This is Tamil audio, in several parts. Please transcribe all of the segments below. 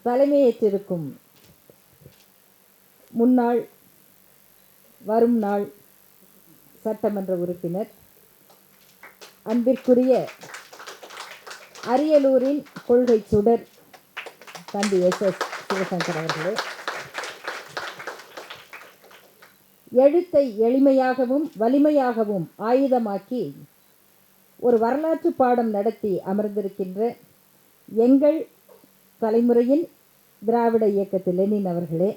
தலைமையேற்றிருக்கும் முன்னாள் வரும் நாள் சட்டமன்ற உறுப்பினர் அன்பிற்குரிய அரியலூரின் கொள்கை சுடர் தம்பி எஸ்.எஸ். சிவசங்கர் அவர்களே, எழுத்தை எளிமையாகவும் வலிமையாகவும் ஆயுதமாக்கி ஒரு வரலாற்று பாடம் நடத்தி அமர்ந்திருக்கின்ற எங்கள் தலைமுறையின் திராவிட இயக்கத்தில் லெனின் அவர்களே,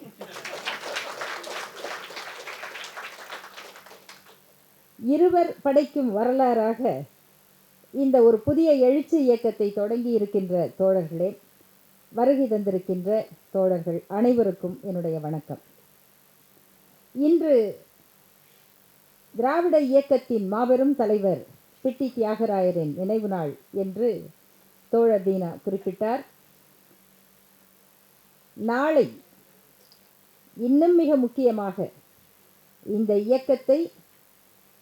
இருவர் படைக்கும் வரலாறாக இந்த ஒரு புதிய எழுச்சி இயக்கத்தை தொடங்கி இருக்கின்ற தோழர்களே, வருகை தந்திருக்கின்ற தோழர்கள் அனைவருக்கும் என்னுடைய வணக்கம். இன்று திராவிட இயக்கத்தின் மாபெரும் தலைவர் பிட்டி தியாகராயரின் நினைவு நாள் என்று தோழர் தீனா குறிப்பிட்டார். நாளை இன்னும் மிக முக்கியமாக இந்த இயக்கத்தை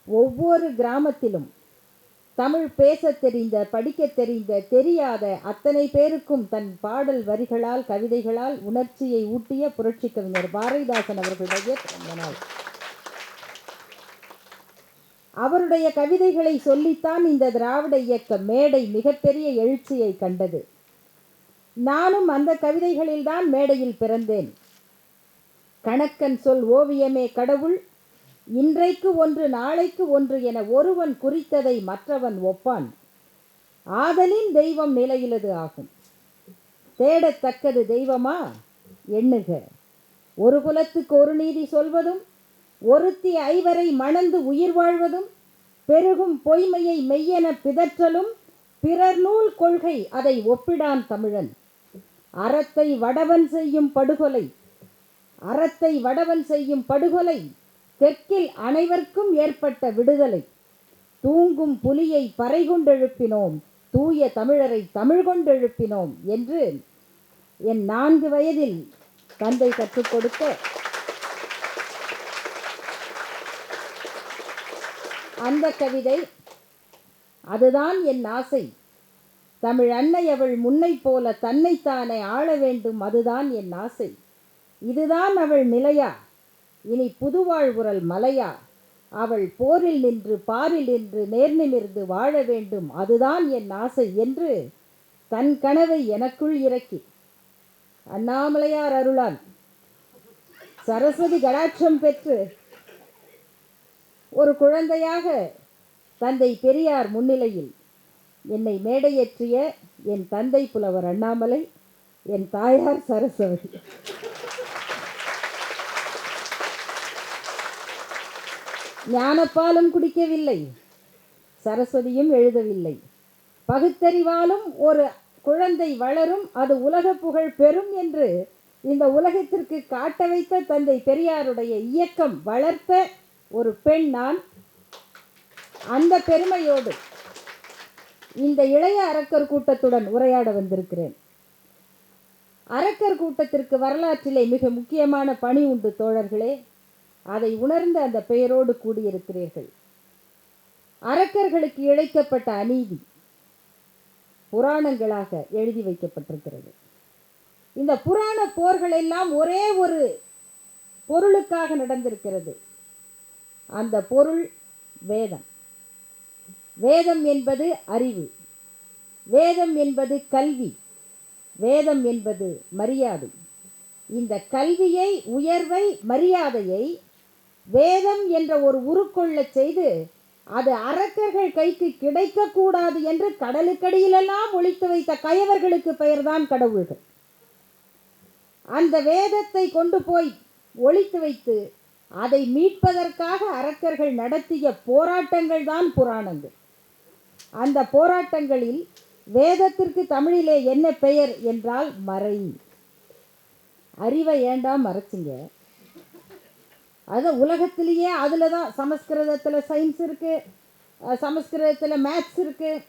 ஒவ்வொரு கிராமத்திலும் தமிழ் பேச தெரிந்த, படிக்க தெரிந்த, தெரியாத அத்தனை பேருக்கும் தன் பாடல் வரிகளால், கவிதைகளால் உணர்ச்சியை ஊட்டிய புரட்சி கவிஞர் பாரதிதாசன் அவர்களுடைய பிறந்த நாள். அவருடைய கவிதைகளை சொல்லித்தான் இந்த திராவிட இயக்க மேடை மிகப்பெரிய எழுச்சியை கண்டது. நானும் அந்த கவிதைகளில்தான் மேடையில் பிறந்தேன். கணக்கன் சொல் ஓவியமே கடவுள், இன்றைக்கு ஒன்று நாளைக்கு ஒன்று என ஒருவன் குறித்ததை மற்றவன் ஒப்பான், ஆதலின் தெய்வம் நிலையிலது ஆகும், தேடத்தக்கது தெய்வமா எண்ணுக, ஒரு குலத்துக்கு ஒரு நீதி சொல்வதும், ஒருத்தி ஐவரை மணந்து உயிர் வாழ்வதும், பெருகும் பொய்மையை மெய்யென பிதற்றலும், பிறர் நூல் கொள்கை அதை ஒப்பிடான் தமிழன், அறத்தை வடவன் செய்யும் படுகொலை, அறத்தை வடவன் செய்யும் படுகொலை, தெற்கில் அனைவருக்கும் ஏற்பட்ட விடுதலை, தூங்கும் புலியை பறை கொண்டெழுப்பினோம், தூய தமிழரை தமிழ் கொண்டெழுப்பினோம் என்று என் 4 வயதில் தந்தை கற்றுக் கொடுத்த அந்த கவிதை, அதுதான் என் ஆசை. தமிழ் அன்னை அவள் முன்னை போல தன்னைத்தானே ஆள வேண்டும், அதுதான் என் ஆசை. இதுதான் அவள் நிலையா, இனி புதுவாழ்வுறல் மலையா, அவள் போரில் நின்று பாரில் நின்று நேர்நிமிர்ந்து வாழ வேண்டும், அதுதான் என் ஆசை என்று தன் கனவை எனக்குள் இறக்கி அண்ணாமலையார் அருளால் சரஸ்வதி கடாட்சம் பெற்று ஒரு குழந்தையாக தந்தை பெரியார் முன்னிலையில் என்னை மேடையேற்றிய என் தந்தை புலவர் அண்ணாமலை, என் தாயார் சரஸ்வதி. ஞானப்பாலும் குடிக்கவில்லை, சரஸ்வதியும் எழுதவில்லை. பகுத்தறிவாலும் ஒரு குழந்தை வளரும், அது உலக புகழ் பெறும் என்று இந்த உலகத்திற்கு காட்ட வைத்த தந்தை பெரியாருடைய இயக்கம் வளர்த்த ஒரு பெண் நான். அந்த பெருமையோடு இந்த இளைய அரக்கர் கூட்டத்துடன் உரையாட வந்திருக்கிறேன். அரக்கர் கூட்டத்திற்கு வரலாற்றிலே மிக முக்கியமான பணி உண்டு தோழர்களே. அதை உணர்ந்த அந்த பெயரோடு கூடியிருக்கிறீர்கள். அரக்கர்களுக்கு இழைக்கப்பட்ட அநீதி புராணங்களாக எழுதி வைக்கப்பட்டிருக்கிறது. இந்த புராண போர்கள் எல்லாம் ஒரே ஒரு பொருளுக்காக நடந்திருக்கிறது. அந்த பொருள் வேதம். வேதம் என்பது அறிவு, வேதம் என்பது கல்வி, வேதம் என்பது மரியாதை. இந்த கல்வியை, உயர்வை, மரியாதையை வேதம் என்ற ஒரு உருக்கொள்ள செய்து அது அரக்கர்கள் கைக்கு கிடைக்கக்கூடாது என்று கடலுக்கடியிலெல்லாம் ஒளித்து வைத்த கயவர்களுக்கு பெயர்தான் கடவுள்கள். அந்த வேதத்தை கொண்டு போய் ஒளித்து வைத்து அதை மீட்பதற்காக அரக்கர்கள் நடத்திய போராட்டங்கள் தான் புராணங்கள். அந்த போராட்டங்களில் வேதத்திற்கு தமிழிலே என்ன பெயர் என்றால் மறை. அறிவை ஏண்டா மறைச்சிங்க? அது உலகத்திலேயே அதில் தான் சமஸ்கிருதத்தில் சயின்ஸ் இருக்குது, சமஸ்கிருதத்தில் மேத்ஸ் இருக்குது,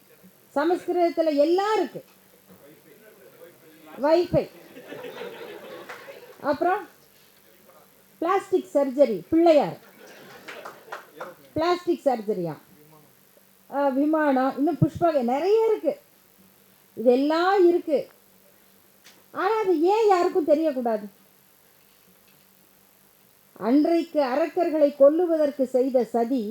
சமஸ்கிருதத்தில் எல்லாம் இருக்குது. வைஃபை, அப்புறம் பிளாஸ்டிக் சர்ஜரி, பிள்ளையார் பிளாஸ்டிக் சர்ஜரியா, விமானம், இன்னும் புஷ்பகை, நிறைய இருக்குது. இதெல்லாம் இருக்குது. ஆனால் அது ஏன் யாருக்கும் தெரியக்கூடாது? அன்றைக்கு அரக்கர்களை கொல்லுவதற்கு செய்த சதி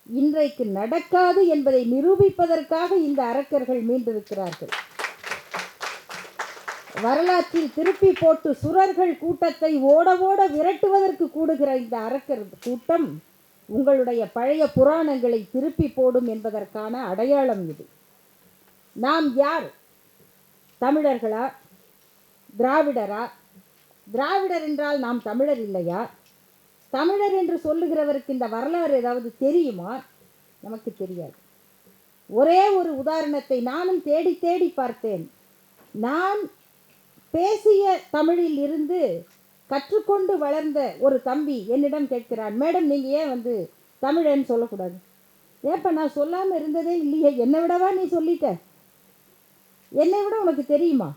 இன்றைக்கு நடக்காது என்பதை நிரூபிப்பதற்காக இந்த அரக்கர்கள் மீண்டிருக்கிறார்கள். வரலாற்றில் திருப்பி போட்டு சுரர்கள் கூட்டத்தை ஓட ஓட விரட்டுவதற்கு கூடுகிற இந்த அரக்கர் கூட்டம் உங்களுடைய பழைய புராணங்களை திருப்பி போடும் என்பதற்கான அடையாளம் இது. நாம் யார்? தமிழர்களா? திராவிடரா? திராவிடர் என்றால் நாம் தமிழர் இல்லையா? தமிழர் என்று சொல்லுகிறவருக்கு இந்த வரலாறு ஏதாவது தெரியுமா? நமக்கு தெரியாது. ஒரே ஒரு உதாரணத்தை நானும் தேடி தேடி பார்த்தேன். நான் பேசிய தமிழில் இருந்து கற்றுக்கொண்டு வளர்ந்த ஒரு தம்பி என்னிடம் கேட்கிறான், மேடம் நீங்கள் ஏன் தமிழன்னு சொல்லக்கூடாது? ஏப்பா நான் சொல்லாமல் இருந்ததே இல்லையே, என்னை விடவா நீ சொல்லிட்ட? என்னை விட உனக்கு தெரியுமா?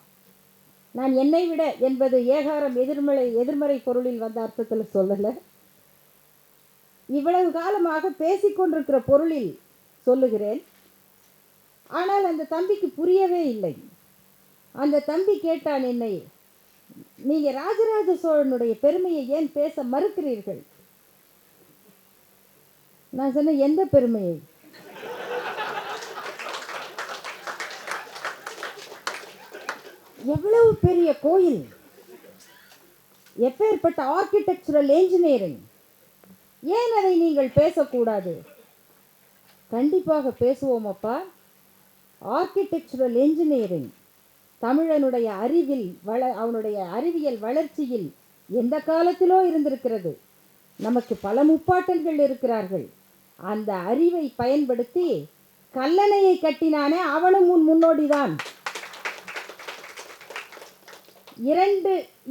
நான் என்னை விட என்பது ஏகாரம் எதிர்மறை பொருளில் வந்த அர்த்தத்தில் சொல்லலை. இவ்வளவு காலமாக பேசிக்கொண்டிருக்கிற பொருளில் சொல்லுகிறேன். ஆனால் அந்த தம்பிக்கு புரியவே இல்லை. அந்த தம்பி கேட்டான் என்னை, நீங்கள் ராஜராஜ சோழனுடைய பெருமையை ஏன் பேச மறுக்கிறீர்கள்? நான் சொன்னேன், எந்த பெருமையை? எவ்வளவு பெரிய கோயில், எப்பேற்பட்ட ஆர்கிடெக்சரல் என்ஜினியரிங், ஏன் அதை நீங்கள் பேசக்கூடாது? கண்டிப்பாக பேசுவோம் அப்பா. ஆர்கிடெக்சரல் என்ஜினியரிங் தமிழனுடைய அவனுடைய அறிவியல் வளர்ச்சியில் எந்த காலத்திலோ இருந்திருக்கிறது. நமக்கு பல முப்பாட்டன்கள் இருக்கிறார்கள். அந்த அறிவை பயன்படுத்தி கல்லணையை கட்டினானே அவனும் முன்னோடிதான்.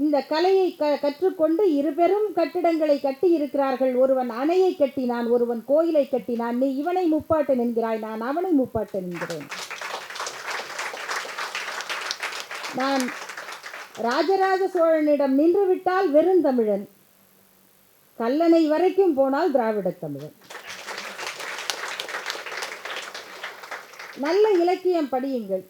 இந்த கலையை கற்றுக்கொண்டு இருபெரும் கட்டிடங்களை கட்டி இருக்கிறார்கள். ஒருவன் அணையை கட்டினான், ஒருவன் கோயிலை கட்டினான். நீ இவனை முப்பாட்டன் என்கிறாய், நான் அவனை முப்பாட்டன் என்கிறேன். நான் ராஜராஜ சோழனிடம் நின்றுவிட்டால் வெறுந்தமிழன், கல்லணை வரைக்கும் போனால் திராவிட தமிழன். நல்ல இலக்கியம் படியுங்கள்.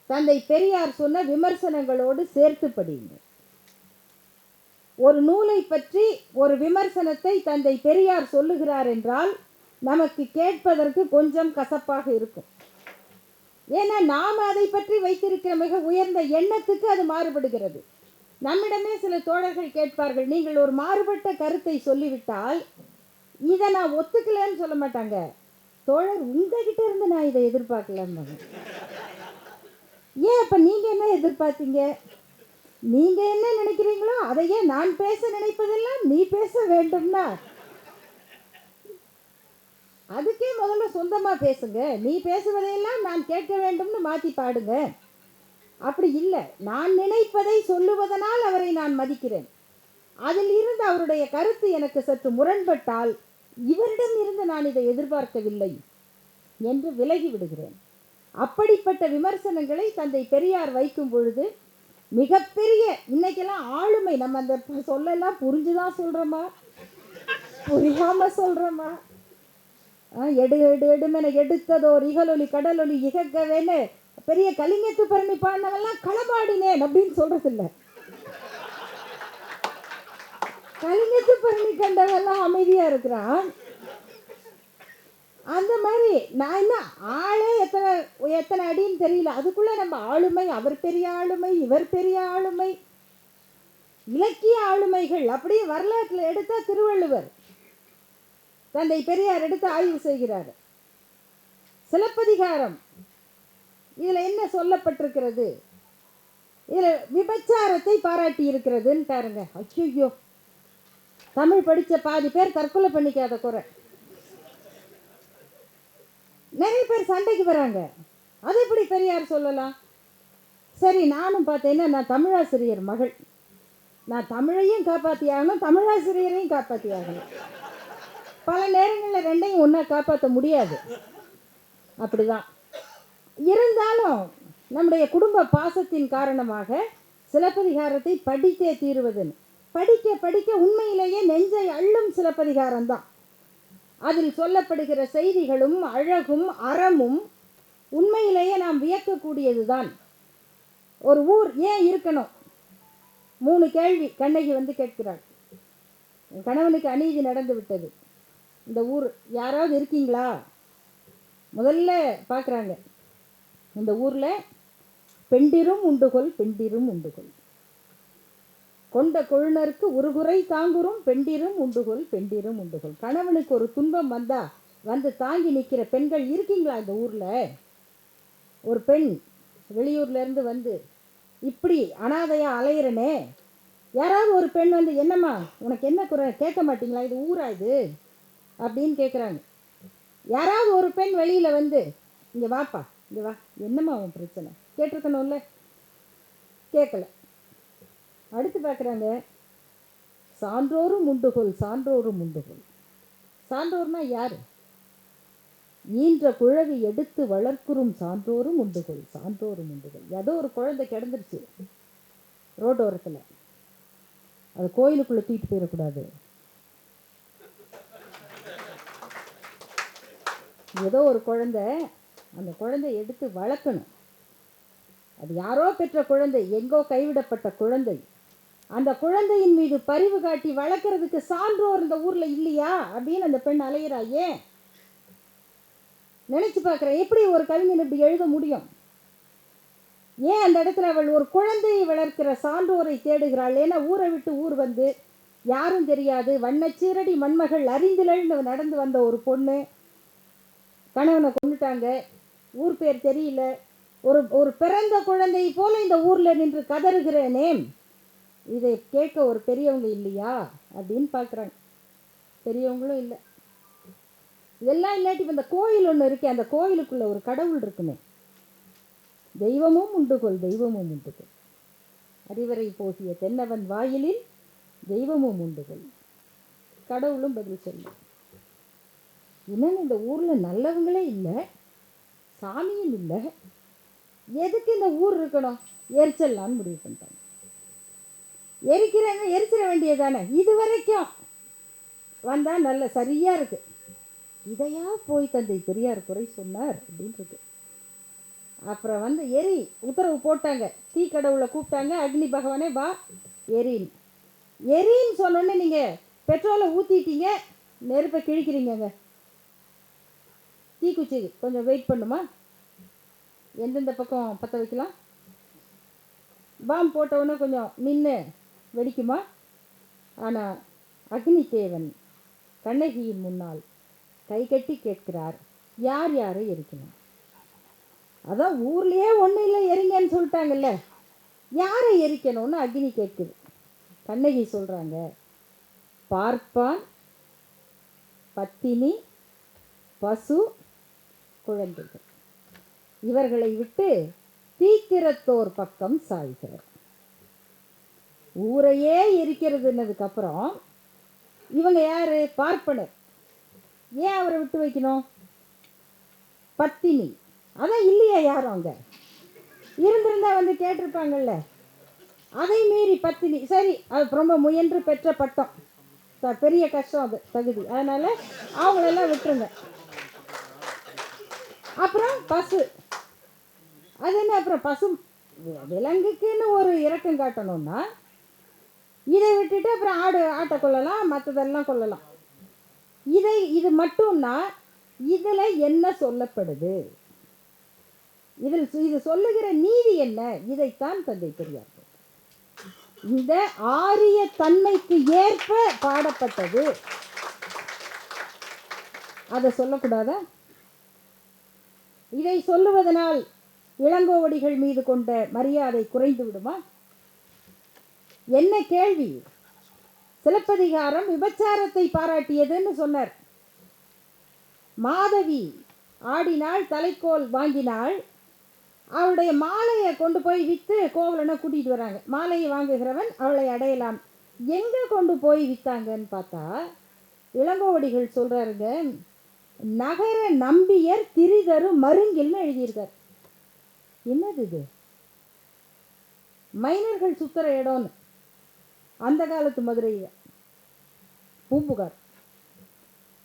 தந்தை பெரியார் சொன்ன விமர்சனங்களோடு சேர்த்து படியுங்கள். ஒரு நூலை பற்றி ஒரு விமர்சனத்தை தந்தை பெரியார் சொல்லுகிறார் என்றால் நமக்கு கேட்பதற்கு கொஞ்சம் கசப்பாக இருக்கும். ஏன்னா நாம் அதை பற்றி வைத்திருக்கிற மிக உயர்ந்த எண்ணத்துக்கு அது மாறுபடுகிறது. நம்மிடமே சில தோழர்கள் கேட்பார்கள், நீங்கள் ஒரு மாறுபட்ட கருத்தை சொல்லிவிட்டால் இதை நான் ஒத்துக்கலன்னு சொல்ல மாட்டாங்க, தோழர் உங்ககிட்ட இருந்து நான் இதை எதிர்பார்க்கலான்னு. ஏன் அப்போ நீங்கள் என்ன எதிர்பார்த்தீங்க? நீங்கள் என்ன நினைக்கிறீங்களோ அதையே நான் பேச நினைப்பதெல்லாம் நீ பேச வேண்டும்னா அதுக்கே முதல்ல சொந்தமாக பேசுங்க. நீ பேசுவதையெல்லாம் நான் கேட்க வேண்டும்னு மாற்றி பாடுங்க. அப்படி இல்லை, நான் நினைப்பதை சொல்லுவதனால் அவரை நான் மதிக்கிறேன். அதில் இருந்து அவருடைய கருத்து எனக்கு சற்று முரண்பட்டால் இவரிடம் இருந்து நான் இதை எதிர்பார்க்கவில்லை என்று விலகி விடுகிறேன். அப்படிப்பட்ட விமர்சனங்களை தந்தை பெரியார் வைக்கும் பொழுது மிகப்பெரிய, இன்னைக்கெல்லாம் ஆளுமை, நம்ம அந்த சொல்லெல்லாம் புரிஞ்சுதான் சொல்கிறோமா புரியாமல் சொல்கிறோமா? எடுமென எடுத்ததோர் இகலொலி கடலொலி இகக்கவேன்னு பெரிய கலிங்கத்து பரணி பாடினவெல்லாம் களமாடினேன் அப்படின்னு சொல்றதில்லை. கலிங்கத்து பரணி கண்டவெல்லாம் அமைதியா இருக்கிறான். அந்த மாதிரி நான் என்ன ஆளே எத்தனை அடின்னு தெரியல, அதுக்குள்ள நம்ம ஆளுமை, அவர் பெரிய ஆளுமை, இவர் பெரிய ஆளுமை, இலக்கிய ஆளுமைகள். அப்படியே வரலாற்றில் எடுத்தா திருவள்ளுவர், தந்தை பெரியார் எடுத்து ஆய்வு செய்கிறார். சிலப்பதிகாரம், இதில் என்ன சொல்லப்பட்டிருக்கிறது? இதில் விபச்சாரத்தை பாராட்டி இருக்கிறதுன்னு பாருங்க. ஐயோ, தமிழ் படித்த பாதி பேர் தற்கொலை பண்ணிக்காத குறை. நிறைய பேர் சண்டைக்கு வராங்க. அது எப்படி பெரியார் சொல்லலாம்? சரி, நானும் பார்த்தேன்னா நான் தமிழாசிரியர் மகள், நான் தமிழையும் காப்பாற்றியாகணும், தமிழாசிரியரையும் காப்பாற்றியாகணும். பல நேரங்களில் ரெண்டையும் ஒன்றா காப்பாற்ற முடியாது. அப்படிதான் இருந்தாலும் நம்முடைய குடும்ப பாசத்தின் காரணமாக சிலப்பதிகாரத்தை படித்தே தீருவதுன்னு படிக்க படிக்க உண்மையிலேயே நெஞ்சை அள்ளும் சிலப்பதிகாரம்தான். அதில் சொல்லப்படுகிற செய்திகளும் அழகும் அறமும் உண்மையிலேயே நாம் வியக்கக்கூடியது தான். ஒரு ஊர் ஏன் இருக்கணும்? 3 கேள்வி கண்ணகி வந்து கேட்கிறாள். என் கணவனுக்கு அநீதி நடந்து விட்டது, இந்த ஊர் யாராவது இருக்கீங்களா? முதல்ல பார்க்குறாங்க, இந்த ஊரில் பெண்டிரும் உண்டுகொள், பெண்டிரும் உண்டுகொள், கொண்ட கொழுனருக்கு உருகுறை தாங்குறும் பெண்டிரும் உண்டுகொள், பெண்டிரும் உண்டுகொள். கணவனுக்கு ஒரு துன்பம் வந்தா வந்து தாங்கி நிற்கிற பெண்கள் இருக்கீங்களா இந்த ஊரில்? ஒரு பெண் வெளியூர்லேருந்து வந்து இப்படி அனாதையாக அலையிறனே, யாராவது ஒரு பெண் வந்து என்னம்மா உனக்கு என்ன குறை கேட்க மாட்டிங்களா, இது ஊரா இது அப்படின்னு கேட்குறாங்க. யாராவது ஒரு பெண் வெளியில் வந்து இங்கே வாப்பா, இங்கே வா, என்னம்மா உன் பிரச்சனை கேட்டிருக்கணும்ல, கேட்கல. அடுத்து பார்க்குறாங்க, சான்றோரும் உண்டுகொள், சான்றோரும் உண்டுகொள். சான்றோர்னா யார்? ஈன்ற குழவி எடுத்து வளர்க்குறும் சான்றோரும் உண்டுகொள், சான்றோரும் உண்டுகொள். ஏதோ ஒரு குழந்தை கிடந்துருச்சு ரோட்டோரத்தில், அது கோயிலுக்குள்ளே தூக்கிட்டு போயிடக்கூடாது. ஏதோ ஒரு குழந்தை, அந்த குழந்தை எடுத்து வளர்க்கணும். அது யாரோ பெற்ற குழந்தை, எங்கோ கைவிடப்பட்ட குழந்தை. அந்த குழந்தையின் மீது பரிவு காட்டி வளர்க்குறதுக்கு சான்றோர் இந்த ஊரில் இல்லையா அப்படின்னு அந்த பெண் அலையிறா. ஏன் நினச்சி பார்க்குறேன், எப்படி ஒரு கவிஞன் இப்படி எழுத முடியும்? ஏன் அந்த இடத்துல அவள் ஒரு குழந்தையை வளர்க்கிற சான்றோரை தேடுகிறாள்? ஏன்னா ஊரை விட்டு ஊர் வந்து யாரும் தெரியாது, வண்ணச்சீரடி மண்மகள் அறிந்திலன்னு நடந்து வந்த ஒரு பொண்ணு, கணவனை கொண்டுட்டாங்க, ஊர் பேர் தெரியல, ஒரு பிறந்த குழந்தை போல இந்த ஊரில் நின்று கதறுகிறேனே, இதை கேட்க ஒரு பெரியவங்க இல்லையா அப்படின்னு பார்க்குறாங்க. பெரியவங்களும் இல்லை. இதெல்லாம் இல்லாட்டி இப்போ இந்த கோயில் ஒன்று இருக்கே, அந்த கோயிலுக்குள்ளே ஒரு கடவுள் இருக்குமே, தெய்வமும் உண்டுகொள், தெய்வமும் உண்டுகொள், அறிவரை போகிய தென்னவன் வாயிலில் தெய்வமும் உண்டுகொள். கடவுளும் பதில் சொல்லும். இன்னும் இந்த ஊரில் நல்லவங்களே இல்லை, சாமியும் இல்லை, எதுக்கு இந்த ஊர் இருக்கணும்? எரிச்சல்லான்னு முடிவு பண்ணிட்டாங்க. எரிக்கிறேங்க, எரிச்சிட வேண்டியதானே, இது வரைக்கும் வந்தால் நல்ல சரியாக இருக்குது, இதையா போய் தந்தை பெரியார் குறை சொன்னார் அப்படின்றது. அப்புறம் வந்து எரி உத்தரவு போட்டாங்க, தீ கடவுளை கூப்பிட்டாங்க, அக்னி பகவானே வா எரின்னு. எரின்னு சொன்னோன்னே நீங்கள் பெட்ரோலை ஊற்றிட்டீங்க, நெருப்பை கிழிக்கிறீங்க. தீக்குச்சி கொஞ்சம் வெயிட் பண்ணுமா, எந்தெந்த பக்கம் பற்ற வைக்கலாம், பாம் போட்டவுடனே கொஞ்சம் நின்று வெடிக்குமா? ஆனால் அக்னி தேவன் கண்ணகியின் முன்னால் கை கட்டி கேட்கிறார், யார் யாரை எரிக்கணும்? அதான் ஊர்லேயே ஒன்றும் இல்லை எரிங்கன்னு சொல்லிட்டாங்கல்ல, யாரை எரிக்கணும்னு அக்னி கேட்குது. கண்ணகி சொல்கிறாங்க, பார்ப்பான், பத்தினி, பசு, குழந்தைகள், இவர்களை விட்டு தீக்கிரத்தோர் பக்கம் சாய்க. ஊரையே எரிக்கிறதுன்னதுக்கப்புறம் இவங்க யார்? பார்ப்பனர். ஏன் அவரை விட்டு வைக்கணும்? பத்தினி, அதான் இல்லையா யாரும் அங்கே, இருந்திருந்தா வந்து கேட்டிருப்பாங்கல்ல. அதை மீறி பத்தினி, சரி அது ரொம்ப முயன்று பெற்ற பட்டம், பெரிய கஷ்டம், அது தகுதி, அதனால் அவங்களெல்லாம் விட்டுருங்க. அப்புறம் பசு, அது என்ன, அப்புறம் பசு விலங்குக்குன்னு ஒரு இரக்கம் காட்டணும்னா இதை விட்டுட்டு அப்புறம் ஆட்டை கொள்ளலாம், மற்றதெல்லாம் கொள்ளலாம். இது மட்டும்னா இதில் என்ன சொல்லப்படுது? இது சொல்லுகிற நீதி என்ன? இதைத்தான் தந்தை பெரியார் இந்த ஆரிய தன்மைக்கு ஏற்ப பாடப்பட்டது, அதை சொல்லக்கூடாதா? இதை சொல்லுவதனால் இளங்கோவடிகள் மீது கொண்ட மரியாதை குறைந்து விடுமா? என்ன கேள்வி? சிலப்பதிகாரம் விபச்சாரத்தை பாராட்டியதுன்னு சொன்னார். மாதவி ஆடினாள், தலைக்கோல் வாங்கினாள், அவளுடைய மாலையை கொண்டு போய் விற்று கோவலனை கூட்டிகிட்டு வராங்க. மாலையை வாங்குகிறவன் அவளை அடையலாம். எங்கே கொண்டு போய் விற்றாங்கன்னு பார்த்தா இளங்கோவடிகள் சொல்கிறாருங்க, நகர நம்பியர் திரிதரு மருங்கில்னு எழுதியிருக்கார். என்னது இது? மைனர்கள் சுத்துற இடம்னு அந்த காலத்து மதுரையில் பூம்புகார்.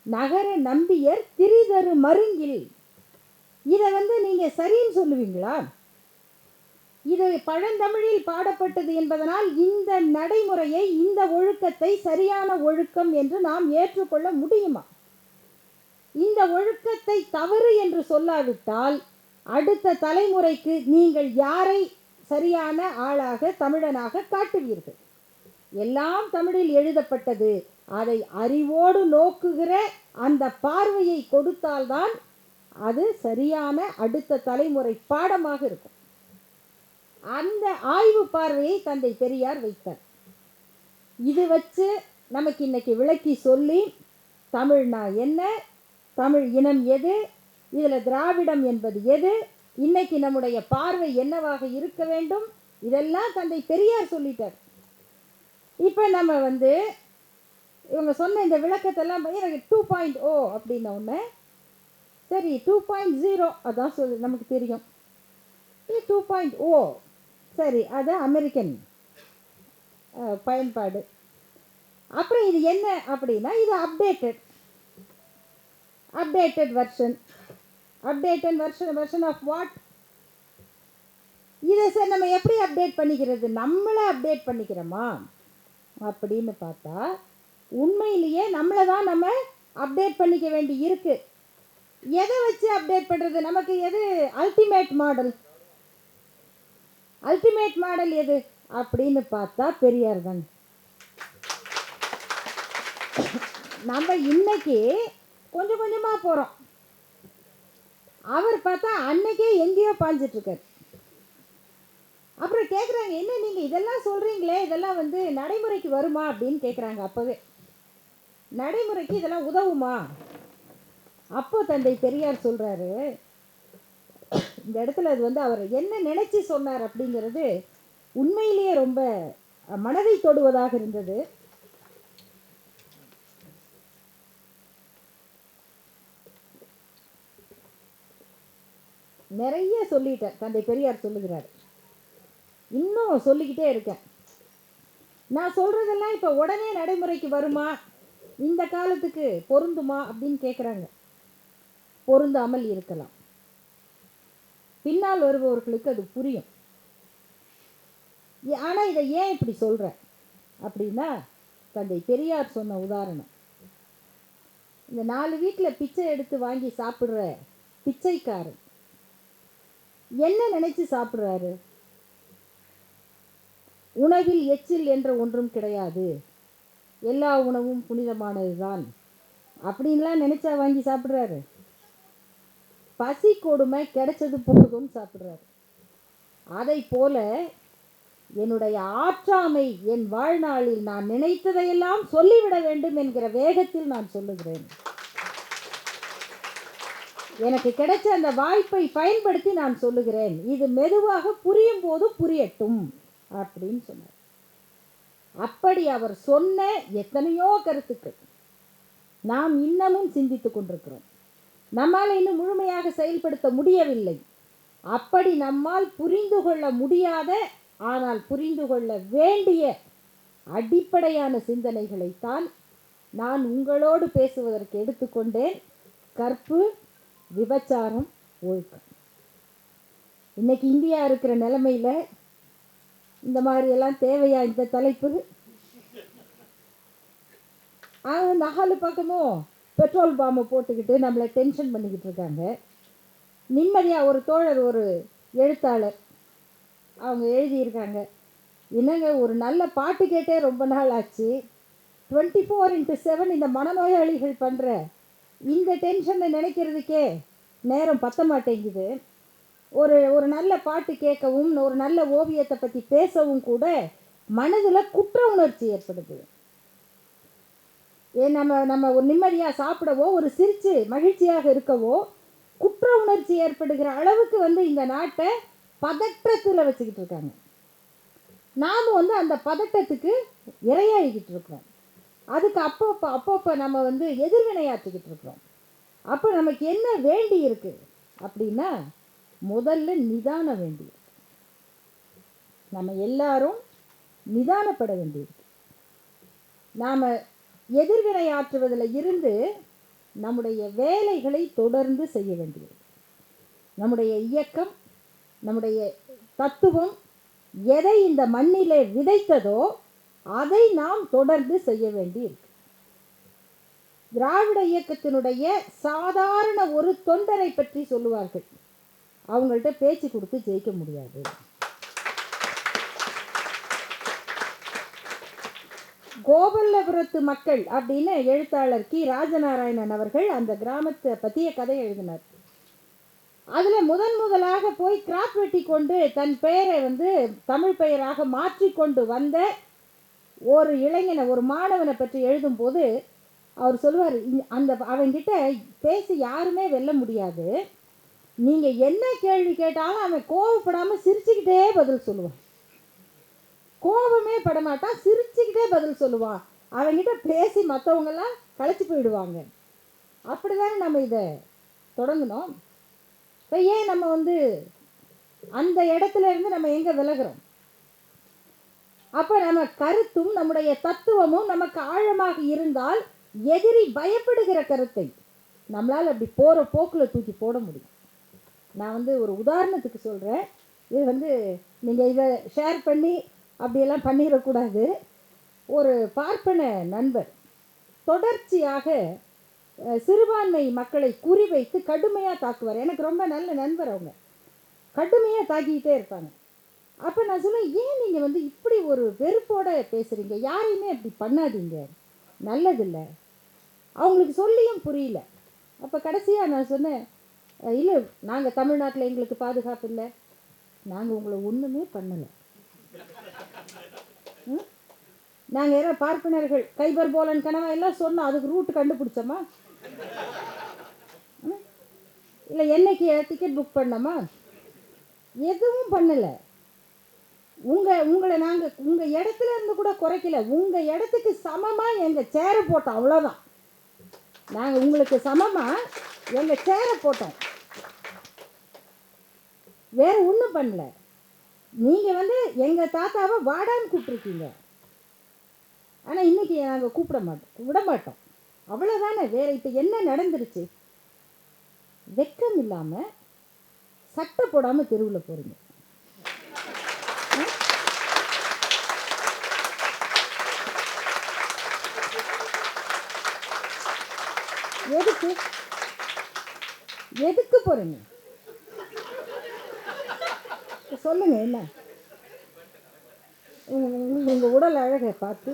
நகர நம்பியர் திரிதரு மருங்கில், இதை வந்து நீங்கள் சரின்னு சொல்லுவீங்களா? இது பழந்தமிழில் பாடப்பட்டது என்பதனால் இந்த நடைமுறையை, இந்த ஒழுக்கத்தை சரியான ஒழுக்கம் என்று நாம் ஏற்றுக்கொள்ள முடியுமா? இந்த ஒழுக்கத்தை தவறு என்று சொல்லாவிட்டால் அடுத்த தலைமுறைக்கு நீங்கள் யாரை சரியான ஆளாக, தமிழனாக காட்டுவீர்கள்? எல்லாம் தமிழில் எழுதப்பட்டது. அதை அறிவோடு நோக்குகிற அந்த பார்வையை கொடுத்தால்தான் அது சரியான அடுத்த தலைமுறை பாடமாக இருக்கும். அந்த ஆய்வு பார்வையை தந்தை பெரியார் வைத்தார். இது வச்சு நமக்கு இன்னைக்கு விளக்கி சொல்லி, தமிழ்னா என்ன, தமிழ் இனம் எது, இதில் திராவிடம் என்பது எது, இன்னைக்கு நம்முடைய பார்வை என்னவாக இருக்க வேண்டும், இதெல்லாம் தந்தை பெரியார் சொல்லிட்டார். இப்போ நம்ம இவங்க சொன்ன இந்த விளக்கத்தெல்லாம் எனக்கு 2.0 அப்படின்ன ஒன்று, சரி 2.0 அதான் நமக்கு தெரியும். 2.0 சரி, அது அமெரிக்கன் பயன்பாடு. அப்புறம் இது என்ன அப்படின்னா, இது அப்டேட்டட் வெர்ஷன் ஆஃப் வாட்? இதை சார் நம்ம எப்படி அப்டேட் பண்ணிக்கிறது? நம்மளை அப்டேட் பண்ணிக்கிறோமா அப்படின்னு பார்த்தா, உண்மையிலேயே நம்மளை தான் நம்ம அப்டேட் பண்ணிக்க வேண்டி இருக்கு. எதை வச்சு அப்டேட் பண்ணுறது? நமக்கு எது அல்டிமேட் மாடல் எது அப்படின்னு பார்த்தா பெரியார் தான். நம்ம இன்னைக்கு கொஞ்சம் கொஞ்சமாக போகிறோம். அவர் பார்த்தா அன்னைக்கே எங்கேயோ பாஞ்சிட்டு இருக்கார். அப்புறம் கேட்குறாங்க, என்ன நீங்கள் இதெல்லாம் சொல்கிறீங்களே, இதெல்லாம் நடைமுறைக்கு வருமா அப்படின்னு கேட்குறாங்க. அப்போவே நடைமுறைக்கு இதெல்லாம் உதவுமா? அப்போ தந்தை பெரியார் சொல்கிறாரு, இந்த இடத்துல அது அவர் என்ன நினச்சி சொன்னார் அப்படிங்கிறது உண்மையிலேயே ரொம்ப மனதை தொடுவதாக இருந்தது. நிறைய சொல்லிட்டேன், தந்தை பெரியார் சொல்லுகிறார். இன்னும் சொல்லிக்கிட்டே இருக்கேன். நான் சொல்கிறதெல்லாம் இப்போ உடனே நடைமுறைக்கு வருமா, இந்த காலத்துக்கு பொருந்துமா அப்படின்னு கேட்குறாங்க. பொருந்தாமல் இருக்கலாம். பின்னால் வருபவர்களுக்கு அது புரியும். ஆனால் இதை ஏன் இப்படி சொல்கிறேன் அப்படின்னா, தந்தை பெரியார் சொன்ன உதாரணம். இந்த 4 வீட்டில் பிச்சை எடுத்து வாங்கி சாப்பிட்ற பிச்சைக்காரன் என்ன நினைச்சு சாப்பிட்றாரு? உணவில் எச்சில் என்ற ஒன்றும் கிடையாது, எல்லா உணவும் புனிதமானது தான் அப்படின்லாம் நினைச்சா வாங்கி சாப்பிட்றாரு? பசி கொடுமை கிடைச்சது போதும் சாப்பிட்றாரு. அதை போல என்னுடைய ஆற்றாமை என் வாழ்நாளில் நான் நினைத்ததையெல்லாம் சொல்லிவிட வேண்டும் என்கிற வேகத்தில் நான் சொல்லுகிறேன். எனக்கு கிடைச்ச அந்த வாய்ப்பை பயன்படுத்தி நான் சொல்லுகிறேன். இது மெதுவாக புரியும் போது புரியட்டும் அப்படின்னு சொன்னார். அப்படி அவர் சொன்ன எத்தனையோ கருத்துக்கள் நாம் இன்னமும் சிந்தித்து கொண்டிருக்கிறோம். நம்மால் இன்னும் முழுமையாக செயல்படுத்த முடியவில்லை. அப்படி நம்மால் புரிந்து கொள்ள முடியாத, ஆனால் புரிந்து கொள்ள வேண்டிய அடிப்படையான சிந்தனைகளைத்தான் நான் உங்களோடு பேசுவதற்கு எடுத்துக்கொண்டேன். கற்பு, விபச்சாரம், ஒழுக்கம். இன்னைக்கு இந்தியா இருக்கிற நிலைமையில் இந்த மாதிரியெல்லாம் தேவையா இந்த தலைப்பு? 4 பக்கமும் பெட்ரோல் பாம்பை போட்டுக்கிட்டு நம்மளை டென்ஷன் பண்ணிக்கிட்டு இருக்காங்க. நிம்மதியாக ஒரு தோழர், ஒரு எழுத்தாளர், அவங்க எழுதியிருக்காங்க, என்னங்க ஒரு நல்ல பாட்டு கேட்டே ரொம்ப நாள் ஆச்சு, 24x7 இந்த மனநோயாளிகள் பண்ணுற இந்த டென்ஷனை நினைக்கிறதுக்கே நேரம் பத்த மாட்டேங்குது. ஒரு நல்ல பாட்டு கேட்கவும், ஒரு நல்ல ஓவியத்தை பற்றி பேசவும் கூட மனதில் குற்ற உணர்ச்சி ஏற்படுது. நம்ம ஒரு நிம்மதியாக சாப்பிடவோ, ஒரு சிரித்து மகிழ்ச்சியாக இருக்கவோ குற்ற உணர்ச்சி ஏற்படுகிற அளவுக்கு இந்த நாட்டை பதற்றத்தில் வச்சுக்கிட்டு இருக்காங்க. நாம் அந்த பதட்டத்துக்கு இரையாகிக்கிட்டு இருக்கிறோம். அதுக்கு அப்பப்போ நம்ம எதிர்வினையாற்றிக்கிட்டு இருக்கிறோம். அப்போ நமக்கு என்ன வேண்டி இருக்கு அப்படின்னா, முதல்ல நிதானம் வேண்டியிருக்கு. நம்ம எல்லாரும் நிதானப்பட வேண்டியிருக்கு. நாம் எதிர்வினையாற்றுவதில் இருந்து நம்முடைய வேலைகளை தொடர்ந்து செய்ய வேண்டியது. நம்முடைய இயக்கம், நம்முடைய தத்துவம் எதை இந்த மண்ணிலே விதைத்ததோ அதை நாம் தொடர்ந்து செய்ய வேண்டியிருக்கு. திராவிட இயக்கத்தினுடைய சாதாரண ஒரு தொண்டரை பற்றி சொல்லுவார்கள், அவங்கள்ட்ட பேச்சு கொடுத்து ஜெயிக்க முடியாது. கோபல்லபுரத்து மக்கள் அப்படின்னு எழுத்தாளர் கி ராஜநாராயணன் அவர்கள் அந்த கிராமத்தை பற்றிய கதை எழுதினார். அதில் முதலாக போய் கிராப் வெட்டி கொண்டு தன் பெயரை தமிழ் பெயராக மாற்றிக்கொண்டு வந்த ஒரு இளைஞனை, ஒரு மாணவனை பற்றி எழுதும்போது அவர் சொல்லுவார், அவன்கிட்ட பேசி யாருமே வெல்ல முடியாது, நீங்கள் என்ன கேள்வி கேட்டாலும் அவன் கோவப்படாமல் சிரிச்சுக்கிட்டே பதில் சொல்லுவான். கோபமே படமாட்டான், சிரிச்சுக்கிட்டே பதில் சொல்லுவான். அவன்கிட்ட பேசி மற்றவங்கெல்லாம் களைச்சி போயிடுவாங்க. அப்படிதானே நம்ம இதை தொடங்கணும். இப்போ ஏன் நம்ம அந்த இடத்துல இருந்து நம்ம எங்கே விலகிறோம்? அப்போ நம்ம கருத்தும் நம்முடைய தத்துவமும் நமக்கு ஆழமாக இருந்தால் எதிரி பயப்படுகிற கருத்தை நம்மளால் அப்படி போகிற போக்கில் தூக்கி போட முடியும். நான் ஒரு உதாரணத்துக்கு சொல்கிறேன். இது நீங்கள் இதை ஷேர் பண்ணி அப்படியெல்லாம் பண்ணிடக்கூடாது. ஒரு பார்ப்பன நண்பர் தொடர்ச்சியாக சிறுபான்மை மக்களை குறிவைத்து கடுமையாக தாக்குவார். எனக்கு ரொம்ப நல்ல நண்பர், அவங்க கடுமையாக தாக்கிக்கிட்டே இருப்பாங்க. அப்போ நான் சொல்லுவேன், ஏன் நீங்கள் இப்படி ஒரு வெறுப்போடு பேசுகிறீங்க? யாரையுமே அப்படி பண்ணாதீங்க, நல்லதில்லை. அவங்களுக்கு சொல்லியும் புரியல. அப்போ கடைசியாக நான் சொன்னேன், இல்லை நாங்கள் தமிழ்நாட்டில் எங்களுக்கு பாதுகாப்பு இல்லை, நாங்கள் உங்களை ஒன்றுமே பண்ணலை. நாங்கள் யாரோ பார்ப்பனர்கள் கைபர் போலன் கனவா எல்லாம் சொன்னோம், அதுக்கு ரூட்டு கண்டுபிடிச்சோமா? இல்லை என்னைக்கு டிக்கெட் புக் பண்ணோமா? எதுவும் பண்ணலை. உங்களை நாங்கள் உங்கள் இடத்துல இருந்து கூட குறைக்கல, உங்கள் இடத்துக்கு சமமாக எங்கள் சேரை போட்டோம், அவ்வளோதான். நாங்கள் உங்களுக்கு சமமாக எங்கள் சேரை போட்டோம், வேறு ஒன்றும் பண்ணல. நீங்கள் எங்கள் தாத்தாவை வாடான்னு கூப்பிட்ருக்கீங்க, ஆனால் இன்றைக்கி நாங்கள் கூப்பிட மாட்டோம், விட மாட்டோம், அவ்வளோதானே. வேறு இப்போ என்ன நடந்துருச்சு? வெக்கம் இல்லாமல் சட்டை போடாமல் தெருவில் போகிறீங்க. எதுக்கு எதுக்கு போகிறீங்க சொல்லுங்க. என்ன உங்கள் உடல் அழகை பார்த்து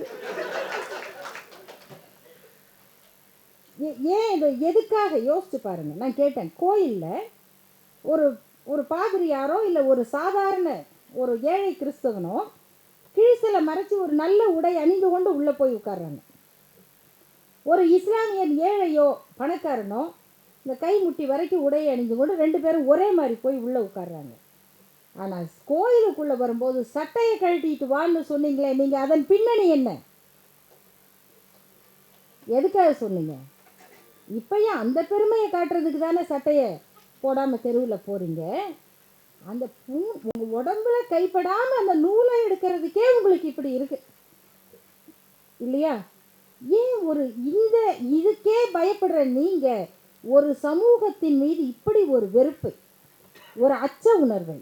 ஏன் இது எதுக்காக யோசிச்சு பாருங்க. நான் கேட்டேன், கோயிலில் ஒரு ஒரு பாதிரியாரோ இல்லை ஒரு சாதாரண ஒரு ஏழை கிறிஸ்தவனோ கிழிசலை மறைச்சி ஒரு நல்ல உடை அணிந்து கொண்டு உள்ளே போய் உட்கார்றாங்க. ஒரு இஸ்லாமியன் ஏழையோ பணக்காரனோ இந்த கை முட்டி வரைக்கும் உடையை அணிந்து கொண்டு ரெண்டு பேரும் ஒரே மாதிரி போய் உள்ளே உட்கார்றாங்க. ஆனால் கோயிலுக்குள்ளே வரும்போது சட்டையை கழட்டிட்டு வான்னு சொன்னீங்களே, நீங்கள் அதன் பின்னணி என்ன? எதுக்காக சொன்னீங்க? இப்போயும் அந்த பெருமையை காட்டுறதுக்கு தானே சட்டையை போடாமல் தெருவில் போகிறீங்க. அந்த உங்கள் உடம்புல கைப்படாமல் அந்த நூலை எடுக்கிறதுக்கே உங்களுக்கு இப்படி இருக்கு இல்லையா? ஏன் இதுக்கே பயப்படுற நீங்கள் ஒரு சமூகத்தின் மீது இப்படி ஒரு வெறுப்பு, ஒரு அச்ச உணர்வை,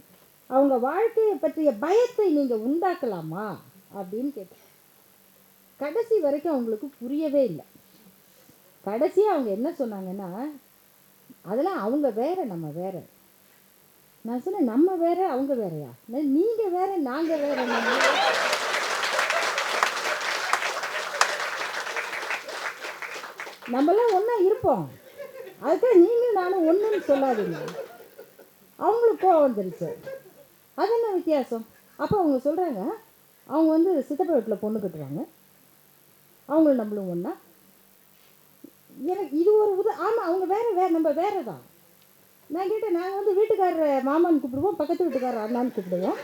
அவங்க வாழ்க்கையை பற்றிய பயத்தை நீங்கள் உண்டாக்கலாமா அப்படின்னு கேட்டேன். கடைசி வரைக்கும் அவங்களுக்கு புரியவே இல்லை. கடைசியாக அவங்க என்ன சொன்னாங்கன்னா, அதெல்லாம் அவங்க வேற நம்ம வேற. நான் சொன்னேன், நம்ம வேற அவங்க வேறையா? நீங்கள் வேற நாங்கள் வேற. நம்மளாம் ஒன்றா இருப்போம், அதுக்காக நீங்களும் நானும் ஒன்றுன்னு சொல்லாதீங்க. அவங்களுக்கு கோவம் வந்துருச்சு. அது என்ன வித்தியாசம்? அப்போ அவங்க சொல்கிறாங்க, அவங்க சித்தப்பா வீட்டில் பொண்ணு கட்டுவாங்க, அவங்களும் நம்மளும் ஒன்றா. எனக்கு இது ஒரு ஆமாம், அவங்க வேறு நம்ம வேறு தான். நான் கேட்டேன், நாங்கள் வீட்டுக்காரர் மாமான்னு கூப்பிடுவோம், பக்கத்து வீட்டுக்காரர் அண்ணான்னு கூப்பிடுவோம்.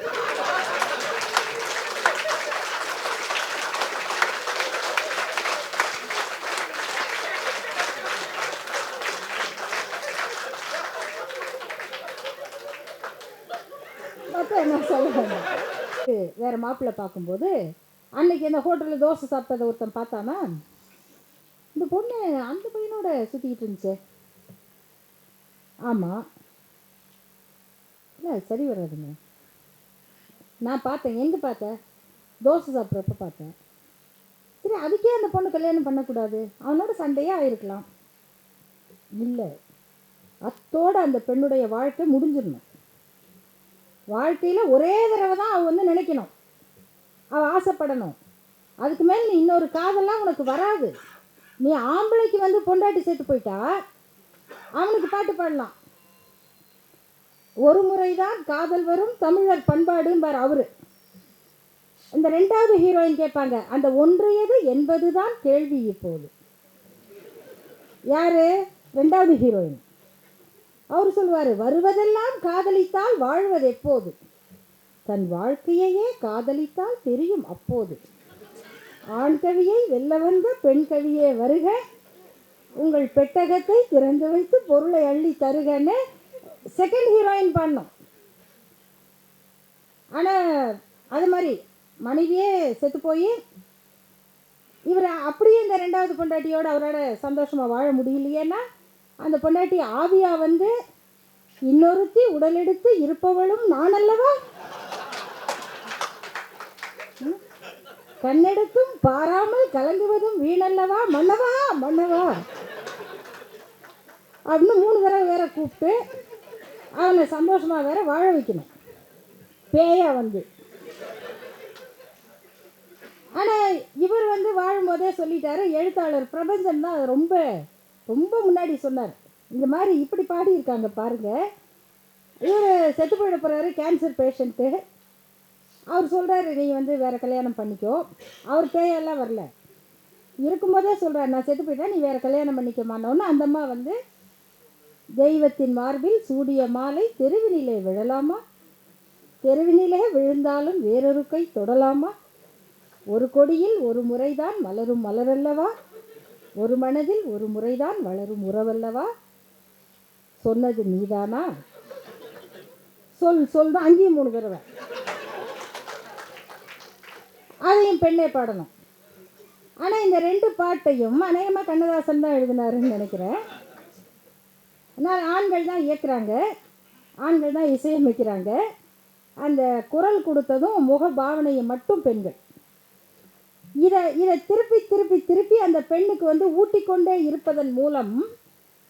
என்ன சொல்லுவாங்க, வேறு மாப்பிள்ளை பார்க்கும்போது அன்னைக்கு இந்த ஹோட்டலில் தோசை சாப்பிட்டதை ஒருத்தன் பார்த்தானா, இந்த பொண்ணு அந்த பையனோட சுற்றிக்கிட்டு இருந்துச்சு. ஆமாம், இல்லை சரி வராதுங்க. நான் பார்த்தேன். எங்கே பார்த்தேன்? தோசை சாப்பிட்றப்ப பார்த்தேன். சரி, அதுக்கே அந்த பொண்ணு கல்யாணம் பண்ணக்கூடாது, அவனோட சண்டையே ஆயிருக்கலாம். இல்லை, அத்தோடு அந்த பெண்ணுடைய வாழ்க்கை முடிஞ்சிடணும். வாழ்க்கையில் ஒரே தடவை தான் அவள் வந்து நினைக்கணும், அவள் ஆசைப்படணும். அதுக்கு மேலே நீ இன்னொரு காதெல்லாம் உனக்கு வராது. நீ ஆம்பளைக்கு வந்து பொண்டாட்டி சேர்த்து போயிட்டா அவனுக்கு பாட்டு பாடலாம். ஒரு முறைதான் காதல் வரும் தமிழர் பண்பாடும்பார் அவரு. இந்த ரெண்டாவது ஹீரோயின் கேட்பாங்க, அந்த ஒன்றியது என்பது தான் கேள்வி இப்போது. யாரு? ரெண்டாவது ஹீரோயின். அவர் சொல்லுவார், வருவதெல்லாம் காதலித்தால் வாழ்வது எப்போது, தன் வாழ்க்கையையே காதலித்தால் தெரியும் அப்போது. ஆண் கவியை வெல்ல வந்த பெண் கவியே வருக, உங்கள் பெட்டகத்தை திறந்து வைத்து பொருளை அள்ளி தருகன்னு செகண்ட் ஹீரோயின் பண்ணோம். ஆனால் அது மாதிரி மனைவியே செத்து போய் இவர் அப்படியே இந்த ரெண்டாவது பொண்டாட்டியோடு அவரோட சந்தோஷமாக வாழ முடியலையேன்னா, அந்த பொண்டாட்டி ஆவியாக வந்து இன்னொருத்தி உடலெடுத்து இருப்பவளும் நான் அல்லவா, கண்ணெடுத்தும் பாராமல் கலங்குவதும் வீணல்லவா மன்னவா மன்னவா அப்படின்னு 3 தடவை வேற கூப்பிட்டு அவனை சந்தோஷமாக வேற வாழ வைக்கணும் பேயா வந்து. ஆனால் இவர் வந்து வாழும்போதே சொல்லிட்டாரு, எழுத்தாளர் பிரபஞ்சன் தான் ரொம்ப ரொம்ப முன்னாடி சொன்னார், இந்த மாதிரி இப்படி பாடியிருக்காங்க பாருங்கள். இவர் செத்து போயிட போகிறாரு, கேன்சர் பேஷண்ட்டு. அவர் சொல்கிறாரு, நீ வந்து வேறு கல்யாணம் பண்ணிக்கோ. அவர் பேயெல்லாம் வரல, இருக்கும்போதே சொல்கிறார், நான் செத்து போயிட்டேன், நீ வேறு கல்யாணம் பண்ணிக்கமானோன்னு அந்த அம்மா வந்து, தெய்வத்தின் மார்பில் சூடிய மாலை தெருவினிலே விழலாமா, தெருவினிலே விழுந்தாலும் வேறொரு கை தொடலாமா, ஒரு கொடியில் ஒரு முறைதான் மலரும் மலரல்லவா, ஒரு மனதில் ஒரு முறைதான் வளரும் உறவல்லவா, சொன்னது நீதானா, சொல் சொல் தான் அங்கேயும் 3 தடவை. அதையும் பெண்ணே பாடணும். ஆனால் இந்த 2 பாட்டையும் அநேகமாக கண்ணதாசன் தான் எழுதினாருன்னு நினைக்கிறேன். ஆனால் ஆண்கள் தான் இயக்குறாங்க, ஆண்கள் தான் இசையமைக்கிறாங்க. அந்த குரல் கொடுத்ததும் முக பாவனையை மட்டும் பெண்கள். இதை திருப்பி திருப்பி திருப்பி அந்த பெண்ணுக்கு வந்து ஊட்டிக்கொண்டே இருப்பதன் மூலம்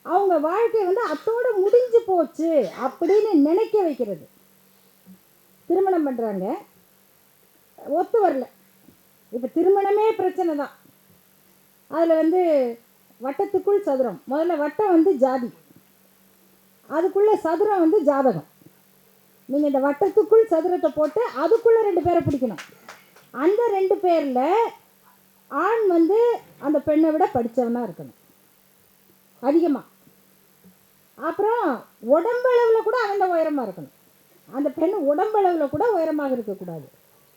அவங்க வாழ்க்கை வந்து அத்தோடு முடிஞ்சு போச்சு அப்படின்னு நினைக்க வைக்கிறது. திருமணம் பண்ணுறாங்க, ஒத்து வரல. இப்போ திருமணமே பிரச்சனை தான். அதில் வந்து வட்டத்துக்குள் சதுரம். முதல்ல வட்டம் வந்து ஜாதி, அதுக்குள்ளே சதுரம் வந்து ஜாதகம். நீங்கள் இந்த வட்டத்துக்குள் சதுரத்தை போட்டு அதுக்குள்ளே 2 பேரை பிடிக்கணும். அந்த 2 பேரில் ஆண் வந்து அந்த பெண்ணை விட படித்தவனாக இருக்கணும் அதிகமாக. அப்புறம் உடம்பளவில் கூட அவன் உயரமாக இருக்கணும், அந்த பெண் உடம்பளவில் கூட உயரமாக இருக்கக்கூடாது.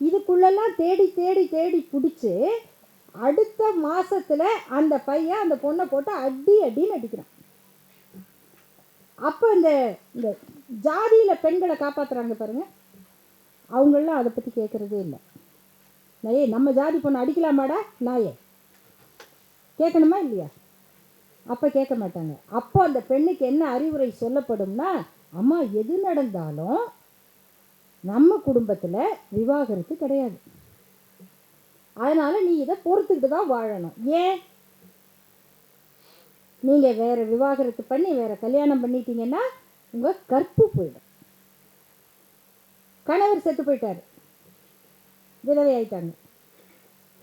இதுக்குள்ளெல்லாம் தேடி தேடி தேடி பிடிச்சி அடுத்த மாதத்தில் அந்த பையன் அந்த பொண்ணை போட்டு அடின்னு அடிக்கிறான். அப்போ இந்த இந்த ஜாதியில் பெண்களை காப்பாற்றுறாங்க பாருங்கள், அவங்களெலாம் அதை பற்றி கேட்குறதே இல்லை. நையே நம்ம ஜாதி பொண்ணை அடிக்கலாமாடா நாயே, கேட்கணுமா இல்லையா? அப்போ கேட்க மாட்டாங்க. அப்போ அந்த பெண்ணுக்கு என்ன அறிவுரை சொல்லப்படும்னா, அம்மா எது நடந்தாலும் நம்ம குடும்பத்தில் விவாகரத்து கிடையாது, அதனால் நீ இதை பொறுத்துக்கிட்டு தான் வாழணும். ஏன், நீங்கள் வேறு விவாகரத்து பண்ணி வேறு கல்யாணம் பண்ணிட்டீங்கன்னா உங்கள் கற்பு போயிடும். கணவர் செத்து போயிட்டார், விதவை ஆயிட்டாங்க,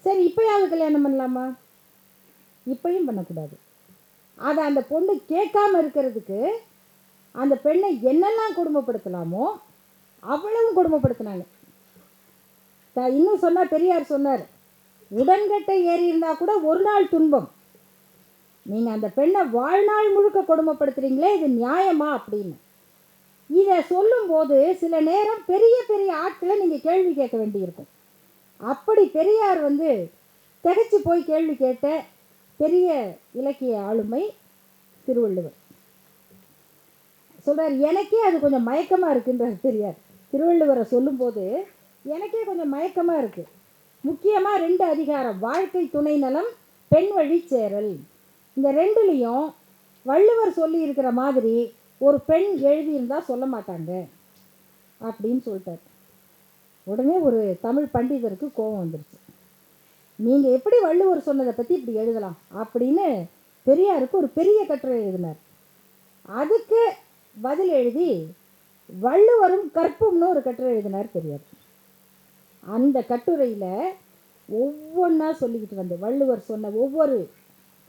சரி இப்போயாவது கல்யாணம் பண்ணலாமா? இப்பையும் பண்ணக்கூடாது. அதை அந்த பொண்ணு கேட்காம இருக்கிறதுக்கு அந்த பெண்ணை என்னெல்லாம் கொடுமைப்படுத்தலாமோ அவ்வளவும் கொடுமைப்படுத்தினாங்க. இன்னும் சொன்னால் பெரியார் சொன்னார், உடன்கட்டை ஏறி இருந்தால் கூட ஒரு நாள் துன்பம், நீங்கள் அந்த பெண்ணை வாழ்நாள் முழுக்க கொடுமைப்படுத்துகிறீங்களே, இது நியாயமா அப்படின்னு. இதை சொல்லும்போது சில நேரம் பெரிய பெரிய ஆட்களை நீங்கள் கேள்வி கேட்க வேண்டியிருக்கும். அப்படி பெரியார் வந்து திகைச்சு போய் கேள்வி கேட்ட பெரிய இலக்கிய ஆளுமை திருவள்ளுவர். சொல்கிறார், எனக்கே அது கொஞ்சம் மயக்கமாக இருக்குன்றார் பெரியார். திருவள்ளுவரை சொல்லும்போது எனக்கே கொஞ்சம் மயக்கமாக இருக்குது. முக்கியமாக 2 அதிகாரம், வாழ்க்கை துணை நலம், பெண் வழி சேரல், இந்த 2லையும் வள்ளுவர் சொல்லி இருக்கிற மாதிரி ஒரு பெண் எழுதியிருந்தால் சொல்ல மாட்டாங்க அப்படின்னு சொல்லிட்டார். உடனே ஒரு தமிழ் பண்டிதருக்கு கோபம் வந்துருச்சு. நீங்கள் எப்படி வள்ளுவர் சொன்னதை பற்றி இப்படி எழுதலாம் அப்படின்னு பெரியாருக்கு ஒரு பெரிய கட்டுரை எழுதினார். அதுக்கு பதில் எழுதி வள்ளுவரும் கற்பும்னு ஒரு கட்டுரை எழுதினார் பெரியார். அந்த கட்டுரையில் ஒவ்வொன்றா சொல்லிக்கிட்டு வந்து வள்ளுவர் சொன்ன ஒவ்வொரு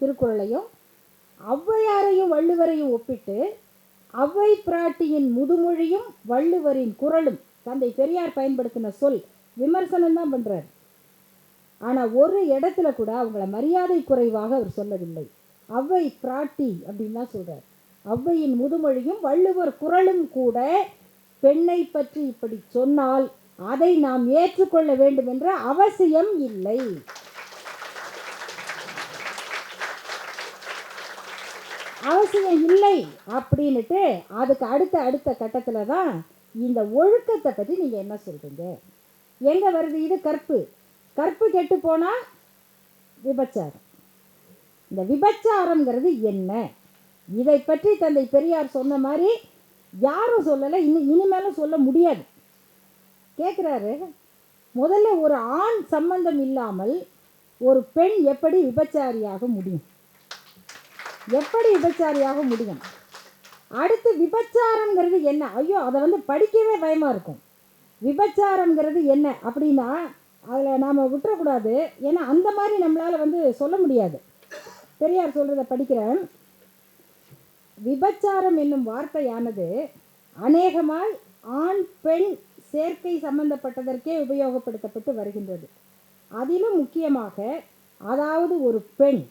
திருக்குறளையும் ஔவையாரையும் வள்ளுவரையும் ஒப்பிட்டு ஔவை பிராட்டியின் முதுமொழியும் வள்ளுவரின் குறளும் தந்தை பெரியார் பயன்படுத்தின சொல் விமர்சனம் தான் பண்ணுறார். ஆனால் ஒரு இடத்துல கூட அவங்கள மரியாதை குறைவாக அவர் சொல்லவில்லை. ஔவை பிராட்டி அப்படின்னு தான் சொல்கிறார். ஔவையின் முதுமொழியும் வள்ளுவர் குறளும் கூட பெண்ணை பற்றி இப்படி சொன்னால் அதை நாம் ஏற்றுக்கொள்ள வேண்டும் என்ற அவசியம் இல்லை. அவசியம் இல்லை அப்படின்ட்டு அதுக்கு அடுத்த கட்டத்தில் தான் இந்த ஒழுக்கத்தை பற்றி நீங்கள் என்ன சொல்கிறீங்க, எங்கே வருது இது? கற்பு கெட்டு போனால் விபச்சாரம். இந்த விபச்சாரங்கிறது என்ன, இதை பற்றி தந்தை பெரியார் சொன்ன மாதிரி யாரும் சொல்லலை, இனிமேலும் சொல்ல முடியாது. கேட்குறாரு, முதல்ல ஒரு ஆண் சம்பந்தம் இல்லாமல் ஒரு பெண் எப்படி விபச்சாரியாக முடியும்? எப்படி விபச்சாரியாக முடியும்? அடுத்து விபச்சாரங்கிறது என்ன? ஐயோ, அதை படிக்கவே பயமாக இருக்கும். விபச்சாரங்கிறது என்ன அப்படின்னா அதில் நாம் விட்டுறக்கூடாது. ஏன்னா அந்த மாதிரி நம்மளால் சொல்ல முடியாது. பெரியார் சொல்கிறத படிக்கிறேன். விபச்சாரம் என்னும் வார்த்தையானது அநேகமாய் ஆண் பெண் சேர்க்கை சம்பந்தப்பட்டதற்கே உபயோகப்படுத்தப்பட்டு வருகின்றது. அதிலும் முக்கியமாக, அதாவது ஒரு பெண்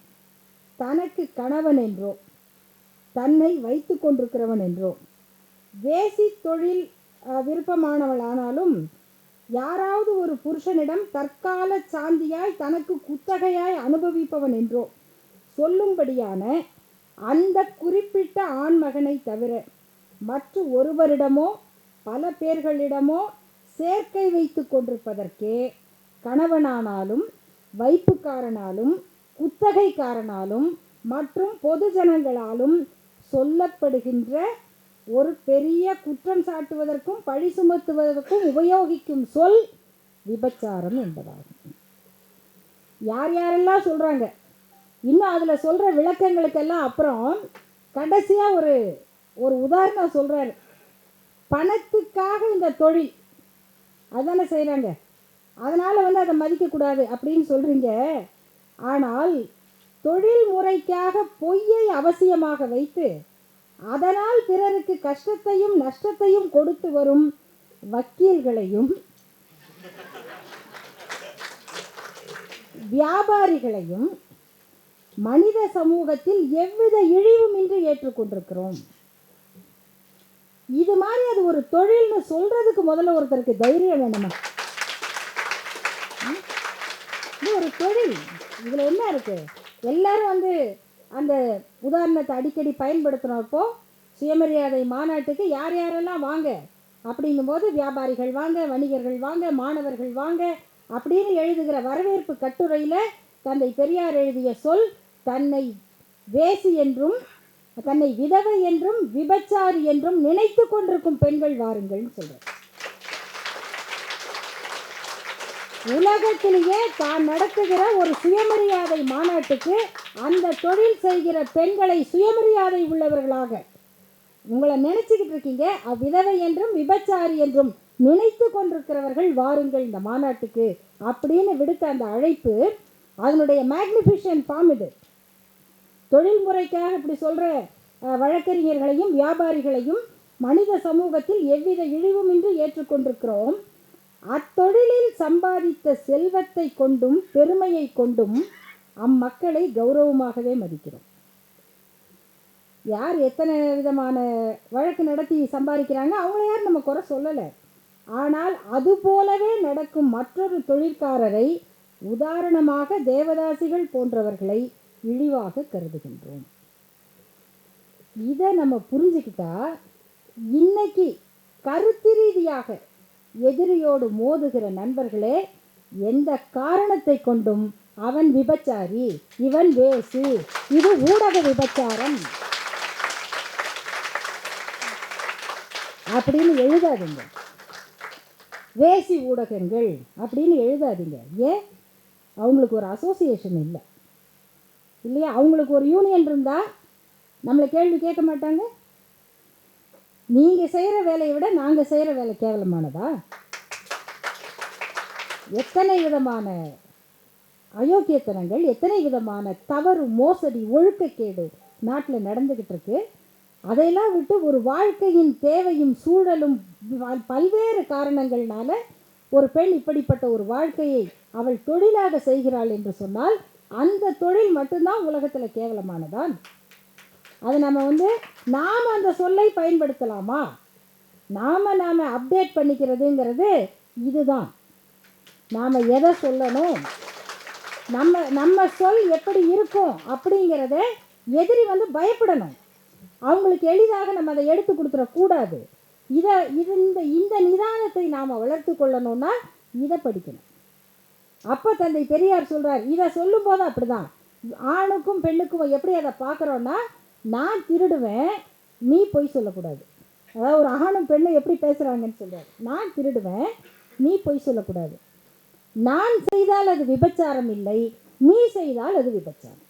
தனக்கு கணவன் என்றோ தன்னை வைத்து கொண்டிருக்கிறவன் என்றோ வேசி தொழில் விருப்பமானவளானாலும் யாராவது ஒரு புருஷனிடம் தற்கால சாந்தியாய் தனக்கு குத்தகையாய் அனுபவிப்பவன் என்றோ சொல்லும்படியான அந்த குறிப்பிட்ட ஆண்மகனை தவிர மற்ற ஒருவரிடமோ பல பேர்களிடமோ சேர்க்கை வைத்து கொண்டிருப்பதற்கே கணவனானாலும் வைப்புக்காரனாலும் குத்தகைக்காரனாலும் மற்றும் பொதுஜனங்களாலும் சொல்லப்படுகின்ற ஒரு பெரிய குற்றம் சாட்டுவதற்கும் பழி சுமத்துவதற்கும் உபயோகிக்கும் சொல் விபச்சாரம் என்பதாகும். யாரெல்லாம் சொல்கிறாங்க, இன்னும் அதில் சொல்கிற விளக்கங்களுக்கெல்லாம் அப்புறம் கடைசியாக ஒரு உதாரணம் சொல்கிறார். பணத்துக்காக இந்த தொழில் அதானே செய்கிறாங்க, அதனால் அதை மதிக்கக்கூடாது அப்படின்னு சொல்கிறீங்க. ஆனால் தொழில் முறைக்காக பொய்யை அவசியமாக வைத்து அதனால் பிறருக்கு கஷ்டத்தையும் நஷ்டத்தையும் கொடுத்து வரும் வக்கீல்களையும் வியாபாரிகளையும் மனித சமூகத்தில் எவ்வித இழிவுமின்றி ஏற்றுக்கொண்டிருக்கிறோம். இது மாதிரி அது ஒரு தொழில்னு சொல்றதுக்கு முதல்ல ஒருத்தருக்கு தைரியம் வேணுமா? இது ஒரு தொழில், இதில் என்ன இருக்கு? எல்லாரும் அந்த உதாரணத்தை அடிக்கடி பயன்படுத்தினப்போ சுயமரியாதை மாநாட்டுக்கு யாரெல்லாம் வாங்க அப்படிங்கும்போது வியாபாரிகள் வாங்க, வணிகர்கள் வாங்க, மாணவர்கள் வாங்க அப்படின்னு எழுதுகிற வரவேற்பு கட்டுரையில் தந்தை பெரியார் எழுதிய சொல் தன்னை வேசி என்றும் தன்னை விதவை என்றும் விபச்சாரி என்றும் நினைத்து கொண்டிருக்கும் பெண்கள் வாருங்கள்னு சொல்கிறார். உலகத்திலேயே தான் நடத்துகிற ஒரு சுயமரியாதை மாநாட்டுக்கு அந்த தொழில் செய்கிற பெண்களை சுயமரியாதை உள்ளவர்களாக உங்களை நினைச்சுக்கிட்டு இருக்கீங்க. விதவை என்றும் விபச்சாரி என்றும் நினைத்து கொண்டிருக்கிறவர்கள் வாருங்கள் இந்த மாநாட்டுக்கு அப்படின்னு விடுத்த அந்த அழைப்பு, அதனுடைய மேக்னிஃபிஷன் ஃபார்ம் இது. தொழில்முறைக்காக இப்படி சொல்கிற வழக்கறிஞர்களையும் வியாபாரிகளையும் மனித சமூகத்தில் எவ்வித இழிவுமின்றி ஏற்றுக்கொண்டிருக்கிறோம். அத்தொழிலில் சம்பாதித்த செல்வத்தை கொண்டும் பெருமையை கொண்டும் அம்மக்களை கௌரவமாகவே மதிக்கிறோம். யார் எத்தனை விதமான வழக்கு நடத்தி சம்பாதிக்கிறாங்க, அவங்கள யார் நம்ம குறை சொல்லலை. ஆனால் அதுபோலவே நடக்கும் மற்றொரு தொழிற்காரரை, உதாரணமாக தேவதாசிகள் போன்றவர்களை இழிவாக கருதுகின்றோம். இதை நம்ம புரிஞ்சுக்கிட்டா இன்னைக்கு கருத்து ரீதியாக எதிரியோடு மோதுகிற நண்பர்களே, எந்த காரணத்தை கொண்டும் அவன் விபச்சாரி, இவன் வேசி, இது ஊடக விபச்சாரம் அப்படின்னு எழுதாதுங்க. வேசி ஊடகங்கள் அப்படின்னு எழுதாதீங்க. ஏன்? அவங்களுக்கு ஒரு அசோசியேஷன் இல்லை இல்லையா? அவங்களுக்கு ஒரு யூனியன் இருந்தால் நம்மளை கேள்வி கேட்க மாட்டாங்க. நீங்கள் செய்கிற வேலையை விட நாங்கள் செய்கிற வேலை கேவலமானதா? எத்தனை விதமான அயோக்கியத்தனங்கள், எத்தனை விதமான தவறு, மோசடி, ஒழுக்கக்கேடு நாட்டில் நடந்துக்கிட்டு இருக்கு. அதையெல்லாம் விட்டு ஒரு வாழ்க்கையின் தேவையும் சூழலும் பல்வேறு காரணங்கள்னால ஒரு பெண் இப்படிப்பட்ட ஒரு வாழ்க்கையை அவள் தொழிலாக செய்கிறாள் என்று சொன்னால் அந்த தொழில் மட்டும்தான் உலகத்தில் கேவலமானதான். அது நம்ம நாம் அந்த சொல்லை பயன்படுத்தலாமா? நாம் அப்டேட் பண்ணிக்கிறதுங்கிறது இதுதான். நாம் எதை சொல்லணும், நம்ம சொல் எப்படி இருக்கும் அப்படிங்கிறத எதிரி பயப்படணும். அவங்களுக்கு எளிதாக நம்ம அதை எடுத்து கொடுத்துடக்கூடாது. இந்த நிதானத்தை நாம் வளர்த்து கொள்ளணும்னா இதை படிக்கணும். அப்போ தந்தை பெரியார் சொல்கிறார், இதை சொல்லும்போது அப்படி தான் ஆணுக்கும் பெண்ணுக்கும் எப்படி அதை பார்க்குறோன்னா, நான் திருடுவேன், நீ பொய் சொல்லக்கூடாது. அதாவது ஒரு ஆணும் பெண்ணும் எப்படி பேசுகிறாங்கன்னு சொல்கிறார். நான் திருடுவேன், நீ பொய் சொல்லக்கூடாது. நான் செய்தால் அது விபச்சாரம் இல்லை, நீ செய்தால் அது விபச்சாரம்.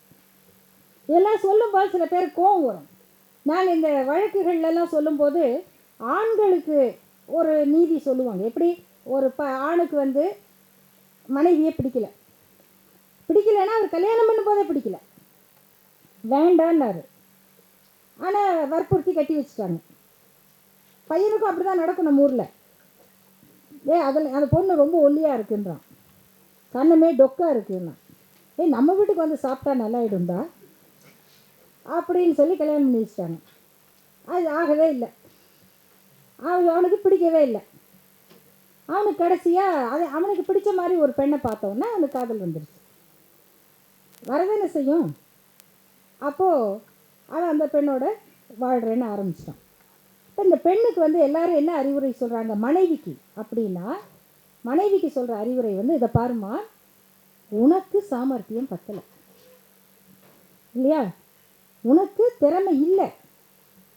இதெல்லாம் சொல்லும்போது சில பேர் கோபம் வரும். நாங்கள் இந்த வழக்குகள்லாம் சொல்லும்போது ஆண்களுக்கு ஒரு நீதி சொல்லுவாங்க. எப்படி? ஒரு ஆணுக்கு மனைவியே பிடிக்கலைன்னா அவர் கல்யாணம் பண்ணும்போதே பிடிக்கல, வேண்டான்னாரு. ஆனால் வற்புறுத்தி கட்டி வச்சுட்டாங்க. பையனுக்கும் அப்படி தான் நடக்கும் நம்ம ஊரில். அதில் அந்த பொண்ணு ரொம்ப ஒல்லியாக இருக்குன்றான், கண்ணமே டொக்கா இருக்குன்னா, நம்ம வீட்டுக்கு சாப்பிட்டா நல்லாயிடும்டா அப்படின்னு சொல்லி கல்யாணம் பண்ணி வச்சிட்டாங்க. அது ஆகவே இல்லை. அவனுக்கு பிடிக்கவே இல்லை. அவனுக்கு கடைசியாக அவனுக்கு பிடிச்ச மாதிரி ஒரு பெண்ணை பார்த்தோன்னா அவனுக்கு காதல் வந்துடுச்சு. வரதானே செய்யும். அப்போது அவன் அந்த பெண்ணோட வாழ்கிறேன்னு ஆரம்பிச்சிட்டான். இப்போ இந்த பெண்ணுக்கு எல்லாரும் என்ன அறிவுரை சொல்கிறாங்க மனைவிக்கு அப்படின்னா, மனைவிக்கு சொல்கிற அறிவுரை இதை பாருமா, உனக்கு சாமர்த்தியம் பத்தலை இல்லையா, உனக்கு திறமை இல்லை,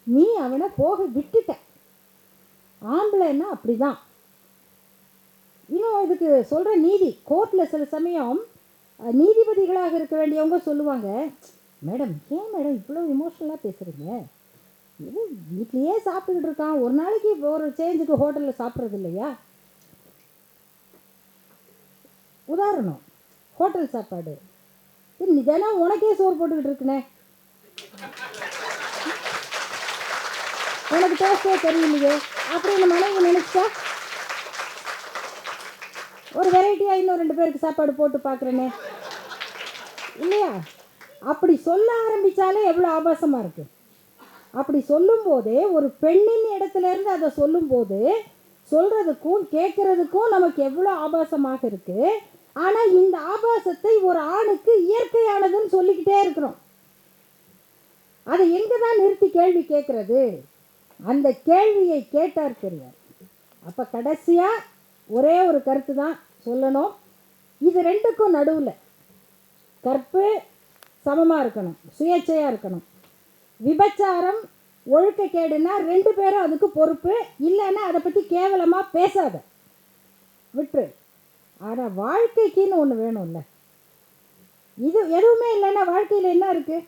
நீ அவனை போக விட்டுட்ட. ஆம்பளைன்னா அப்படி தான். இன்னும் இதுக்கு சொல்கிற நீதி கோர்ட்டில் சில சமயம் நீதிபதிகளாக இருக்க வேண்டியவங்க சொல்லுவாங்க, மேடம் ஏன் மேடம் இவ்வளோ இமோஷ்னலாக பேசுகிறீங்க, இது வீட்லேயே சாப்பிட்டுக்கிட்டு இருக்கான், ஒரு நாளைக்கு ஒரு சேஞ்சுக்கு ஹோட்டலில் சாப்பிட்றது இல்லையா? உதாரணம், ஹோட்டல் சாப்பாடு தினம் உனக்கே சோறு போட்டுக்கிட்டு இருக்குனே, உனக்கு டேஸ்டே தெரியலையே அப்படின்னு மனைவி நினச்சா, ஒரு வெரைட்டியாக இன்னும் 2 பேருக்கு சாப்பாடு போட்டு பார்க்குறேனே இல்லையா? அப்படி சொல்ல ஆரம்பித்தாலே எவ்வளோ ஆபாசமாக இருக்குது. அப்படி சொல்லும்போதே ஒரு பெண்ணின் இடத்துலேருந்து அதை சொல்லும்போது சொல்கிறதுக்கும் கேட்குறதுக்கும் நமக்கு எவ்வளோ ஆபாசமாக இருக்குது. ஆனால் இந்த ஆபாசத்தை ஒரு ஆணுக்கு இயற்கையானதுன்னு சொல்லிக்கிட்டே இருக்கிறோம். அதை எங்கே தான் நிறுத்தி கேள்வி கேட்குறது? அந்த கேள்வியை கேட்டார் பெரியார். அப்போ கடைசியாக ஒரே ஒரு கருத்து தான் சொல்லணும். இது ரெண்டுக்கும் நடுவில் கற்பு சமமாக இருக்கணும், சுயேட்சையாக இருக்கணும். விபச்சாரம் ஒழுக்கக்கேடுனா 2 பேரும் அதுக்கு பொறுப்பு. இல்லைன்னா அதை பற்றி கேவலமாக பேசாத, விட்டுரு. ஆனால் வாழ்க்கைக்குன்னு ஒன்று வேணும்ல. இது எதுவுமே இல்லைன்னா வாழ்க்கையில் என்ன இருக்குது?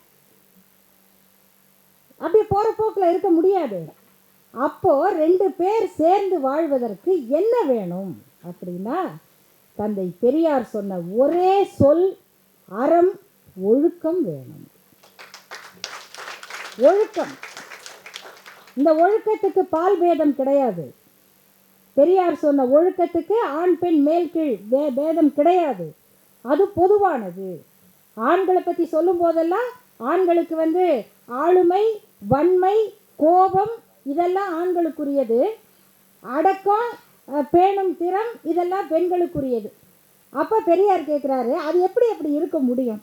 அப்படியே போகிற போக்கில் இருக்க முடியாது. அப்போது 2 பேர் சேர்ந்து வாழ்வதற்கு என்ன வேணும் அப்படின்னா, தந்தை பெரியார் சொன்ன ஒரே சொல் அறம், ஒழுக்கம் வேணும். ஒழுக்கம். இந்த ஒழுக்கத்துக்கு பால் பேதம் கிடையாது. பெரியார் சொன்ன ஒழுக்கத்துக்கு ஆண் பெண் மேல் கீழ் பேதம் கிடையாது. அது பொதுவானது. ஆண்களை பற்றி சொல்லும் போதெல்லாம் ஆண்களுக்கு ஆளுமை, வன்மை, கோபம் இதெல்லாம் ஆண்களுக்குரியது. அடக்கம், பேணும் திறம் இதெல்லாம் பெண்களுக்குரியது. அப்போ பெரியார் கேட்குறாரு, அது எப்படி அப்படி இருக்க முடியும்?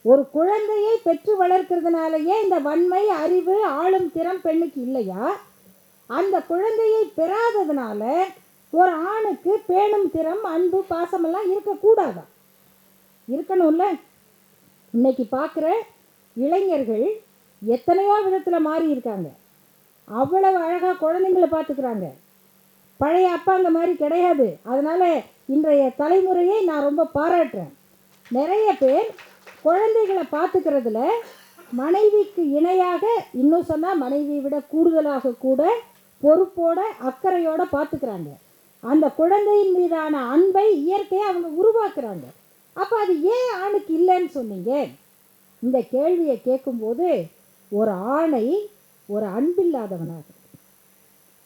ஒரு குழந்தையை பெற்று வளர்க்கிறதுனாலயே இந்த வன்மை, அறிவு, ஆளும் திறம் பெண்ணுக்கு இல்லையா? அந்த குழந்தையை பெறாததுனால ஒரு ஆணுக்கு பேணும் திறம், அன்பு, பாசமெல்லாம் இருக்கக்கூடாதா? இருக்கணும்ல. இன்னைக்கு பார்க்குற இளைஞர்கள் எத்தனையோ விதத்தில் மாறி இருக்காங்க. அவ்வளவு அழகாக குழந்தைங்களை பார்த்துக்கிறாங்க. பழைய அப்பாங்க மாதிரி கிடையாது. அதனால் இன்றைய தலைமுறையை நான் ரொம்ப பாராட்டுறேன். நிறைய பேர் குழந்தைகளை பார்த்துக்கிறதுல மனைவிக்கு இணையாக, இன்னும் சொன்னால் மனைவியை விட கூடுதலாக கூட பொறுப்போட அக்கறையோடு பார்த்துக்கிறாங்க. அந்த குழந்தையின் மீதான அன்பை இயற்கையாக அவங்க உருவாக்குறாங்க. அப்போ அது ஏன் ஆணுக்கு இல்லைன்னு சொன்னீங்க? இந்த கேள்வியை கேட்கும்போது ஒரு ஆணை ஒரு அன்பில்லாதவனாக,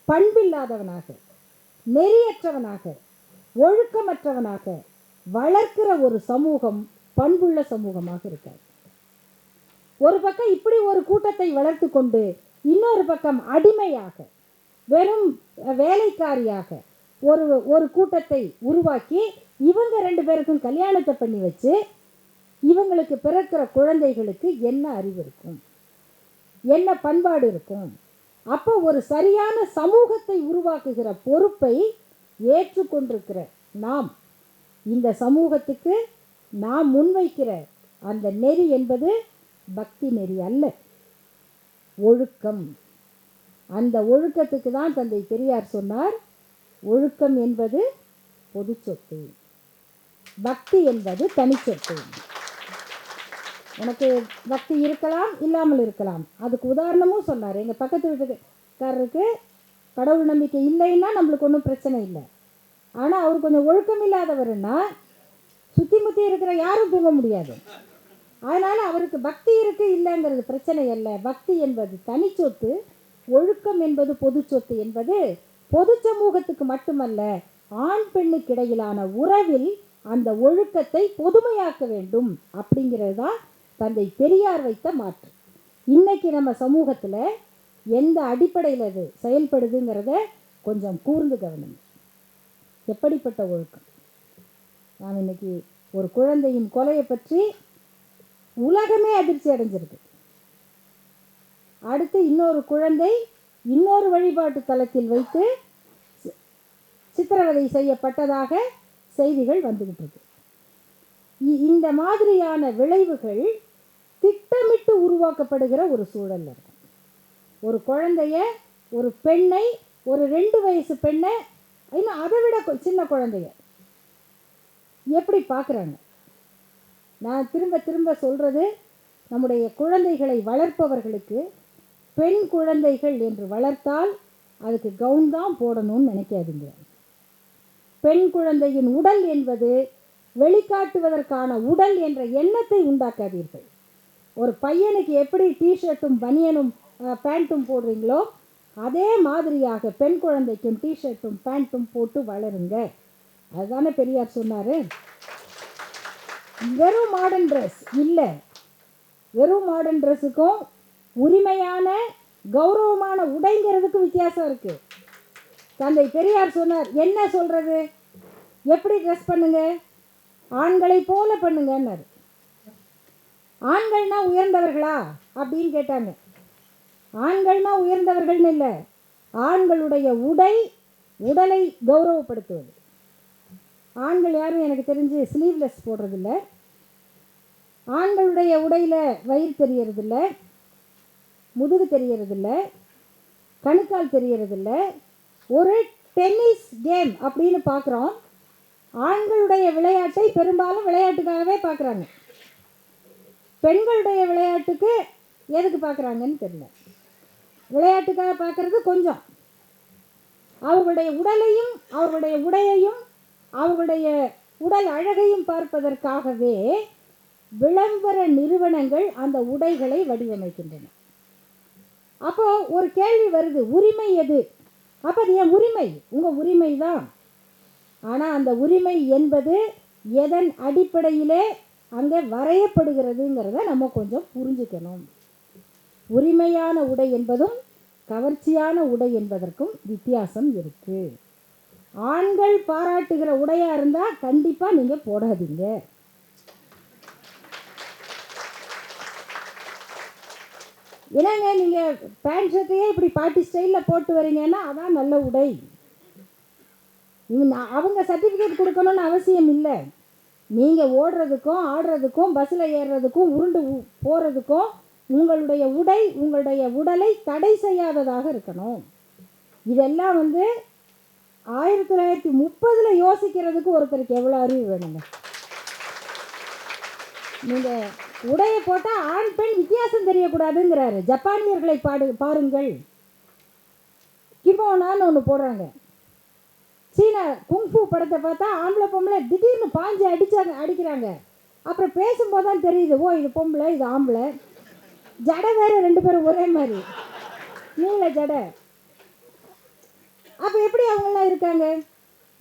பண்பில்லாதவனாக, நெறியற்றவனாக, ஒழுக்கமற்றவனாக வளர்க்கிற ஒரு சமூகம் பண்புள்ள சமூகமாக இருக்காது. ஒரு பக்கம் இப்படி ஒரு கூட்டத்தை வளர்த்து கொண்டு இன்னொரு பக்கம் அடிமையாக, வெறும் வேலைக்காரியாக ஒரு கூட்டத்தை உருவாக்கி இவங்க 2 பேருக்கும் கல்யாணத்தை பண்ணி வச்சு இவங்களுக்கு பிறக்கிற குழந்தைகளுக்கு என்ன அறிவு இருக்கும், என்ன பண்பாடு இருக்கும்? அப்போ ஒரு சரியான சமூகத்தை உருவாக்குகிற பொறுப்பை ஏற்றுக்கொண்டிருக்கிற நாம், இந்த சமூகத்துக்கு நாம் முன்வைக்கிற அந்த நெறி என்பது பக்தி நெறி அல்ல, ஒழுக்கம். அந்த ஒழுக்கத்துக்கு தான் தந்தை பெரியார் சொன்னார், ஒழுக்கம் என்பது பொது சொத்து, பக்தி என்பது தனி சொத்து. எனக்கு பக்தி இருக்கலாம், இல்லாமல் இருக்கலாம். அதுக்கு உதாரணமும் சொன்னார். எங்கள் பக்கத்து வீட்டுக்காரருக்கு கடவுள் நம்பிக்கை இல்லைன்னா நம்மளுக்கு ஒன்றும் பிரச்சனை இல்லை. ஆனால் அவர் கொஞ்சம் ஒழுக்கம் இல்லாதவர்னா சுற்றி முற்றி இருக்கிற யாரும் தூங்க முடியாது. அதனால் அவருக்கு பக்தி இருக்குது இல்லைங்கிறது பிரச்சனை அல்ல. பக்தி என்பது தனி சொத்து, ஒழுக்கம் என்பது பொது சொத்து என்பது பொது சமூகத்துக்கு மட்டுமல்ல, ஆண் பெண்ணுக்கு இடையிலான உறவில் அந்த ஒழுக்கத்தை பொதுமையாக்க வேண்டும் அப்படிங்கிறது தான் தந்தை பெரியார் வைத்த மாற்று. இன்றைக்கி நம்ம சமூகத்தில் எந்த அடிப்படையில் அது செயல்படுதுங்கிறத கொஞ்சம் கூர்ந்து கவனிங்க. எப்படிப்பட்ட ஒழுக்கம்? நான் இன்னைக்கு ஒரு குழந்தையின் கொலையை பற்றி உலகமே அதிர்ச்சி அடைஞ்சிருக்கு. அடுத்து இன்னொரு குழந்தை இன்னொரு வழிபாட்டு தலத்தில் வைத்து சித்திரவதை செய்யப்பட்டதாக செய்திகள் வந்துகிட்டு இருக்கு. இந்த மாதிரியான விளைவுகள் திட்டமிட்டு உருவாக்கப்படுகிற ஒரு சூழல் இருக்கும். ஒரு குழந்தைய, ஒரு பெண்ணை, ஒரு 2 வயசு பெண்ணை, இன்னும் அதை விட சின்ன குழந்தைய எப்படி பார்க்குறாங்க? நான் திரும்ப திரும்ப சொல்கிறது, நம்முடைய குழந்தைகளை வளர்ப்பவர்களுக்கு பெண் குழந்தைகள் என்று வளர்த்தால் அதுக்கு கவுன் தான் போடணும்னு நினைக்காதீங்க. பெண் குழந்தையின் உடல் என்பது வெளிக்காட்டுவதற்கான உடல் என்ற எண்ணத்தை உண்டாக்காதீர்கள். ஒரு பையனுக்கு எப்படி டிஷர்ட்டும் பனியனும் பேண்ட்டும் போடுறீங்களோ அதே மாதிரியாக பெண் குழந்தைக்கும் டிஷர்ட்டும் பேண்ட்டும் போட்டு வளருங்க. அதுதானே பெரியார் சொன்னார். வெறும் மாடர்ன் ட்ரெஸ் இல்லை, வெறும் மாடர்ன் ட்ரெஸ்ஸுக்கும் உரிமையான கௌரவமான உடைங்கிறதுக்கு வித்தியாசம் இருக்குது. தந்தை பெரியார் சொன்னார், என்ன சொல்கிறது, எப்படி ட்ரெஸ் பண்ணுங்க, ஆண்களை போல பண்ணுங்கன்னாரு. ஆண்கள்னா உயர்ந்தவர்களா அப்படின்னு கேட்டாங்க. ஆண்கள்னா உயர்ந்தவர்கள்னு இல்லை, ஆண்களுடைய உடலை கௌரவப்படுத்துவது. ஆண்கள் யாரும் எனக்கு தெரிஞ்சு ஸ்லீவ்லெஸ் போடுறதில்ல, ஆண்களுடைய உடையில் வயிறு தெரியறதில்ல, முதுகு தெரியறதில்ல, கணுக்கால் தெரியறதில்ல. ஒரு டென்னிஸ் கேம் அப்படின்னு பார்க்குறோம். ஆண்களுடைய விளையாட்டை பெரும்பாலும் விளையாட்டுக்காகவே பார்க்குறாங்க. பெண்களுடைய விளையாட்டுக்கு எதுக்கு பார்க்குறாங்கன்னு தெரியல. விளையாட்டுக்காக பார்க்குறது கொஞ்சம், அவர்களுடைய உடலையும் அவர்களுடைய உடையையும் அவர்களுடைய உடல் அழகையும் பார்ப்பதற்காகவே விளம்பர நிறுவனங்கள் அந்த உடைகளை வடிவமைக்கின்றன. அப்போ ஒரு கேள்வி வருது, உரிமை எது? அப்போ அது என் உரிமை, உங்கள் உரிமை தான். ஆனால் அந்த உரிமை என்பது எதன் அடிப்படையிலே அங்கே வரையப்படுகிறதுங்கிறத நம்ம கொஞ்சம் புரிஞ்சுக்கணும். உரிமையான உடை என்பதும் கவர்ச்சியான உடை என்பதற்கும் வித்தியாசம் இருக்குது. ஆண்கள் பாராட்டுகிற உடையாக இருந்தால் கண்டிப்பாக நீங்கள் போடாதீங்க. ஏன்னாங்க நீங்கள் பேண்ட் ஷர்ட்டையே இப்படி பார்ட்டி ஸ்டைலில் போட்டு வரீங்கன்னா அதான் நல்ல உடை. அவங்க சர்டிஃபிகேட் கொடுக்கணும்னு அவசியம் இல்லை. நீங்கள் ஓடுறதுக்கும் ஆடுறதுக்கும் பஸ்ஸில் ஏறுறதுக்கும் உருண்டு போகிறதுக்கும் உங்களுடைய உங்களுடைய உடலை தடை செய்யாததாக இருக்கணும். இதெல்லாம் 1930 யோசிக்கிறதுக்கு ஒருத்தருக்கு எவ்வளோ அறிவு வேணுங்க? நீங்கள் உடையை போட்டால் ஆண் பெண் வித்தியாசம் தெரியக்கூடாதுங்கிறாரு. ஜப்பானியர்களை பாருங்கள், கிமோனான்னு ஒன்று போடுறாங்க. சீன குங்ஃபு படத்தை பார்த்தா ஆம்பளை பொம்பளை திடீர்னு பாஞ்சு அடிக்கிறாங்க. அப்புறம் பேசும்போது தான் தெரியுது, ஓ இது பொம்பளை இது ஆம்பளை. ஜடை வேறு, 2 பேரும் ஒரே மாதிரி நீல ஜடை. அப்போ எப்படி அவங்களாம் இருக்காங்க?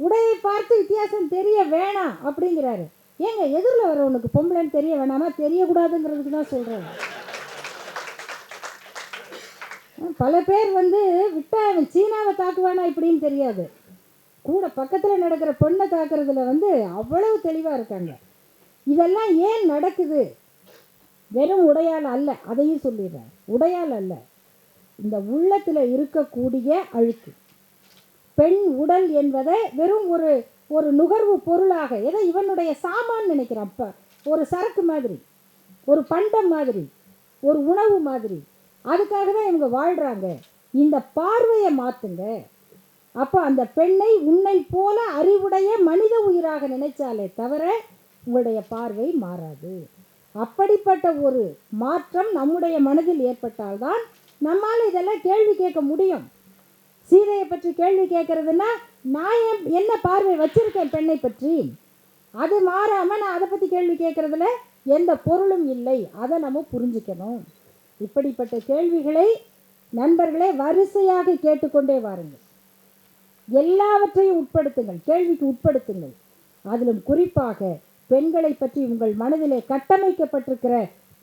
உடையை பார்த்து வித்தியாசம் தெரிய வேணாம் அப்படிங்கிறாரு. ஏங்க எதிரில் வரவனுக்கு பொம்பளைன்னு தெரிய வேணாமா? தெரியக்கூடாதுங்கிறதுக்கு தான் சொல்கிறேன். பல பேர் விட்டா அவன் சீனாவை தாக்குவானா இப்படின்னு தெரியாது, கூட பக்கத்தில் நடக்கிற பொண்ணை தாக்குறதுல அவ்வளவு தெளிவாக இருக்காங்க. இதெல்லாம் ஏன் நடக்குது? வெறும் உடையால் அல்ல, அதையும் சொல்லிடுறேன். உடையால் அல்ல, இந்த உள்ளத்தில் இருக்கக்கூடிய அழுக்கு. பெண் உடல் என்பதை வெறும் ஒரு நுகர்வு பொருளாக, ஏதோ இவனுடைய சாமான் நினைக்கிறான். ஒரு சரக்கு மாதிரி, ஒரு பண்டம் மாதிரி, ஒரு உணவு மாதிரி. அதுக்காக தான் இவங்க வாழ்கிறாங்க. இந்த பார்வையை மாற்றுங்க. அப்போ அந்த பெண்ணை உன்னை போல அறிவுடைய மனித உயிராக நினைச்சாலே தவிர உங்களுடைய பார்வை மாறாது. அப்படிப்பட்ட ஒரு மாற்றம் நம்முடைய மனதில் ஏற்பட்டால்தான் நம்மால் இதெல்லாம் கேள்வி கேட்க முடியும். சீதையை பற்றி கேள்வி கேட்கறதுன்னா, நான் என்ன பார்வை வச்சிருக்கேன் பெண்ணை பற்றி, அது மாறாமல் நான் அதை பற்றி கேள்வி கேட்கறதுல எந்த பொருளும் இல்லை. அதை நம்ம புரிஞ்சுக்கணும். இப்படிப்பட்ட கேள்விகளை நண்பர்களே வரிசையாக கேட்டுக்கொண்டே வாருங்கள். எல்லாவற்றையும் உட்படுத்துங்கள், கேள்விக்கு உட்படுத்துங்கள். அதிலும் குறிப்பாக பெண்களை பற்றி உங்கள் மனதிலே கட்டமைக்கப்பட்டிருக்கிற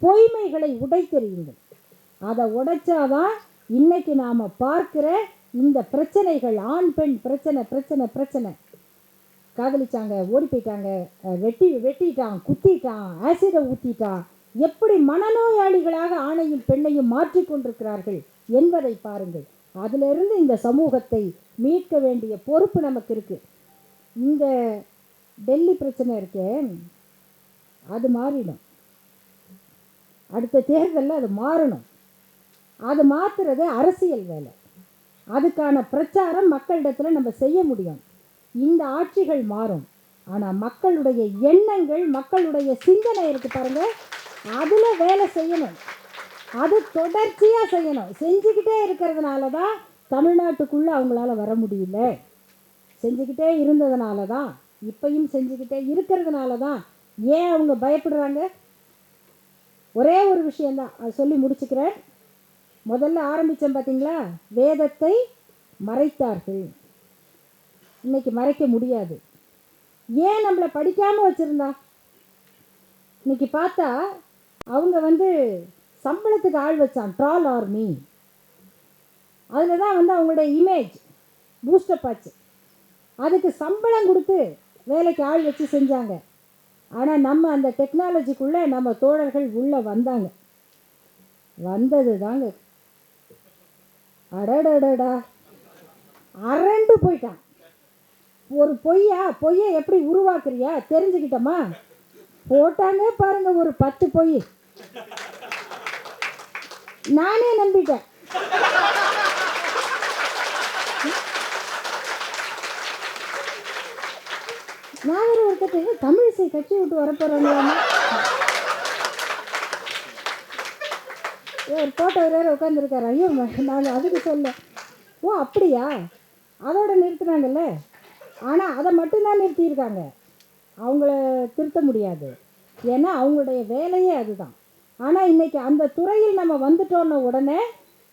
பொய்மைகளை உடைத்தெறியுங்கள். அதை உடைச்சாதான் இன்னைக்கு நாம் பார்க்கிற இந்த பிரச்சனைகள், ஆண் பெண் பிரச்சனை பிரச்சனை பிரச்சனை. காதலிச்சாங்க, ஓடி போயிட்டாங்க, வெட்டிட்டான், குத்திட்டான், ஆசிடை ஊற்றிட்டான், எப்படி மனநோயாளிகளாக ஆணையும் பெண்ணையும் மாற்றிக்கொண்டிருக்கிறார்கள் என்பதை பாருங்கள். அதிலிருந்து இந்த சமூகத்தை மீட்க வேண்டிய பொறுப்பு நமக்கு இருக்குது. இந்த டெல்லி பிரச்சனை இருக்கே, அது மாறிடும். அடுத்த தேர்தலில் அது மாறணும். அது மாற்றுறது அரசியல் வேலை. அதுக்கான பிரச்சாரம் மக்களிடத்தில் நம்ம செய்ய முடியும். இந்த ஆட்சிகள் மாறும், ஆனால் மக்களுடைய எண்ணங்கள், மக்களுடைய சிந்தனை இருக்குது பாருங்கள், அதில் வேலை செய்யணும். அது தொடர்ச்சியாக செய்யணும். செஞ்சுக்கிட்டே இருக்கிறதுனால தான் தமிழ்நாட்டுக்குள்ளே அவங்களால வர முடியல. செஞ்சுக்கிட்டே இருந்ததுனால தான், இப்பையும் செஞ்சுக்கிட்டே இருக்கிறதுனால தான் ஏன் அவங்க பயப்படுறாங்க? ஒரே ஒரு விஷயந்தான், அது சொல்லி முடிச்சுக்கிறேன். முதல்ல ஆரம்பித்தேன் பார்த்தீங்களா, வேதத்தை மறைத்தார்கள். இன்னைக்கு மறைக்க முடியாது. ஏன் நம்மளை படிக்காமல் வச்சுருந்தா? இன்னைக்கு பார்த்தா அவங்க சம்பளத்துக்கு ஆள் வச்சான், ட்ரால் ஆர்மி. அதில் தான் அவங்களுடைய இமேஜ் பூஸ்டப் ஆச்சு. அதுக்கு சம்பளம் கொடுத்து வேலைக்கு ஆள் வச்சு செஞ்சாங்க. ஆனால் நம்ம அந்த டெக்னாலஜிக்குள்ளே நம்ம தோழர்கள் உள்ளே வந்தாங்க. வந்தது தாங்க அடடடா அரண்டு போயிட்டான். ஒரு பொய்யை எப்படி உருவாக்குறியா தெரிஞ்சுக்கிட்டோமா, போட்டாங்க பாருங்க ஒரு 10 பொய். நானே நம்பிட்டேன். நான் வேறு ஒருத்தட்டு தமிழிசை கட்சி விட்டு வரப்போகிறாங்களாமா, ஒரு போட்டோ வேறு உட்காந்துருக்காரு. ஐயோ நான் அதுக்கு சொல்ல, ஓ அப்படியா, அதோட நிறுத்தினாங்கல்ல. ஆனால் அதை மட்டும்தான் நிறுத்தியிருக்காங்க, அவங்கள திருத்த முடியாது. ஏன்னா அவங்களுடைய வேலையே அதுதான். ஆனால் இன்றைக்கி அந்த துறையில் நம்ம வந்துட்டோன்ன உடனே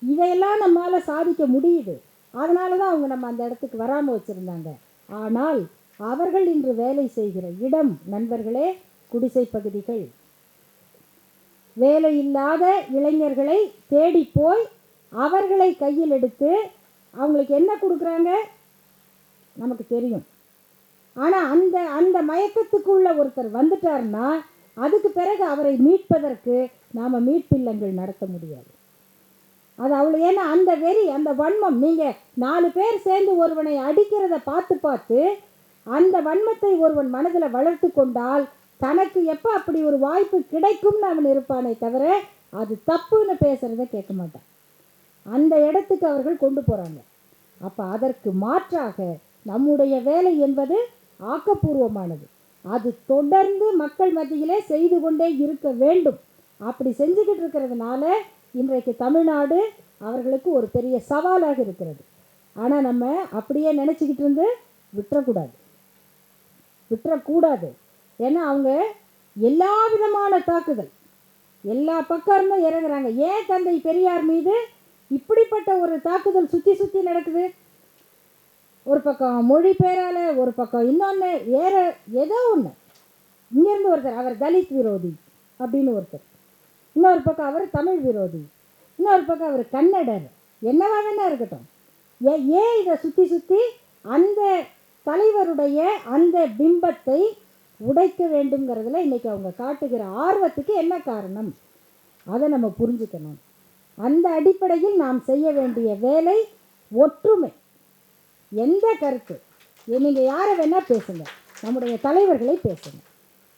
இதையெல்லாம் நம்மளால் சாதிக்க முடியுது. அதனால தான் அவங்க நம்ம அந்த இடத்துக்கு வராமல் வச்சுருந்தாங்க. ஆனால் அவர்கள் இன்று வேலை செய்கிற இடம் நண்பர்களே குடிசை பகுதிகள். வேலை இல்லாத இளைஞர்களை தேடி போய் அவர்களை கையில் எடுத்து அவங்களுக்கு என்ன கொடுக்குறாங்க நமக்கு தெரியும். ஆனால் அந்த மயக்கத்துக்குள்ள ஒருத்தர் வந்துட்டார்னா அதுக்கு பிறகு அவரை மீட்பதற்கு நாம் மீட்பில்லங்கள் நடத்த முடியாது. அது அவ்வளோ. ஏன்னா அந்த வெறி, அந்த வன்மம், நீங்கள் 4 பேர் சேர்ந்து ஒருவனை அடிக்கிறத பார்த்து அந்த வன்மத்தை ஒருவன் மனதில் வளர்த்து கொண்டால் தனக்கு எப்போ அப்படி ஒரு வாய்ப்பு கிடைக்கும்னு அவன் இருப்பானே தவிர அது தப்புன்னு பேசுகிறத கேட்க மாட்டான். அந்த இடத்துக்கு அவர்கள் கொண்டு போகிறாங்க. அப்போ அதற்கு மாற்றாக நம்முடைய வேலை என்பது ஆக்கப்பூர்வமானது. அது தொடர்ந்து மக்கள் மத்தியிலே செய்து கொண்டே இருக்க வேண்டும். அப்படி செஞ்சுக்கிட்டு இருக்கிறதுனால இன்றைக்கு தமிழ்நாடு அவர்களுக்கு ஒரு பெரிய சவாலாக இருக்கிறது. ஆனால் நம்ம அப்படியே நினச்சிக்கிட்டு இருந்து விட்டுறக்கூடாது. ஏன்னா அவங்க எல்லா விதமான தாக்குதல் எல்லா பக்கம் இருந்தும் இறங்குறாங்க. ஏன் தந்தை பெரியார் மீது இப்படிப்பட்ட ஒரு தாக்குதல் சுற்றி நடக்குது? ஒரு பக்கம் மொழி பேரால், ஒரு பக்கம் இன்னொன்று வேறு ஏதோ ஒன்று. இங்கேருந்து ஒருத்தர் அவர் தலித் விரோதி அப்படின்னு ஒருத்தர், இன்னொரு பக்கம் அவர் தமிழ் விரோதி, இன்னொரு பக்கம் அவர் கன்னடர், என்னவா வேணா இருக்கட்டும். ஏன் இதை சுற்றி அந்த தலைவருடைய அந்த பிம்பத்தை உடைக்க வேண்டுங்கிறதுல இன்றைக்கி அவங்க காட்டுகிற ஆர்வத்துக்கு என்ன காரணம்? அதை நம்ம புரிஞ்சுக்கணும். அந்த அடிப்படையில் நாம் செய்ய வேண்டிய வேலை ஒற்றுமை. எந்த கருத்து நீங்கள் யாரை வேணால் பேசுங்க, நம்முடைய தலைவர்களை பேசுங்க,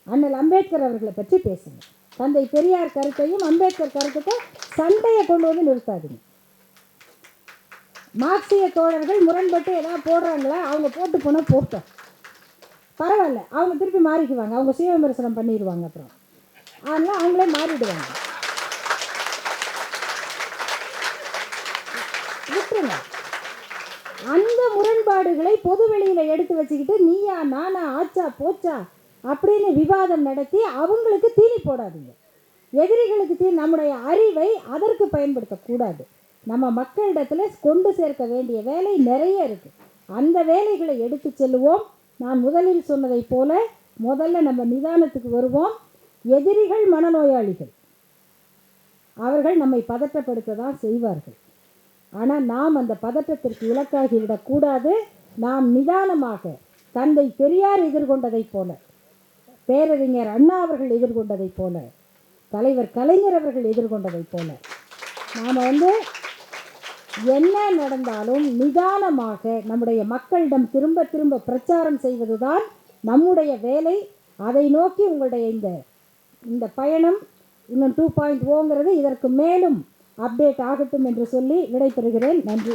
அண்ணல் அம்பேத்கர் அவர்களை பற்றி பேசுங்க. தந்தை பெரியார் கருத்தையும் அம்பேத்கர் கருத்துக்கும் சண்டையை கொண்டு வந்து நிறுத்தாதீங்க. மார்க்சிய தோழர்கள் முரண்பட்டு ஏதாவது போடுறாங்களா? அவங்க போட்டு போனால் போட்டோம், பரவாயில்ல, அவங்க திருப்பி மாறிக்குவாங்க, அவங்க சுய விமர்சனம் பண்ணிடுவாங்க. அப்புறம் அதனால் அவங்களே மாறிடுவாங்க. விட்டுருங்க. அந்த முரண்பாடுகளை பொது வெளியில் எடுத்து வச்சுக்கிட்டு நீயா நானா ஆச்சா போச்சா அப்படின்னு விவாதம் நடத்தி அவங்களுக்கு தீனி போடாதீங்க. எதிரிகளுக்கு நம்முடைய அறிவை அதற்கு பயன்படுத்தக்கூடாது. நம்ம மக்களிடத்தில் கொண்டு சேர்க்க வேண்டிய வேலை நிறைய இருக்குது. அந்த வேலைகளை எடுத்து செல்லுவோம். நான் முதலில் சொன்னதை போல முதல்ல நம்ம நிதானத்துக்கு வருவோம். எதிரிகள் மனநோயாளிகள், அவர்கள் நம்மை பதற்றப்படுத்த தான் செய்வார்கள். ஆனால் நாம் அந்த பதற்றத்திற்கு இலக்காகிவிடக்கூடாது. நாம் நிதானமாக தந்தை பெரியார் எதிர்கொண்டதைப் போல, பேரறிஞர் அண்ணா அவர்கள் எதிர்கொண்டதைப் போல, தலைவர் கலைஞர் அவர்கள் எதிர்கொண்டதைப் போல நாம் என்ன நடந்தாலும் நிதானமாக நம்முடைய மக்களிடம் திரும்ப பிரச்சாரம் செய்வதுதான் நம்முடைய வேலை. அதை நோக்கி உங்களுடைய இந்த பயணம் இன்னும் 2.0ங்கிறது இதற்கு மேலும் அப்டேட் ஆகட்டும் என்று சொல்லி விடைபெறுகிறேன். நன்றி.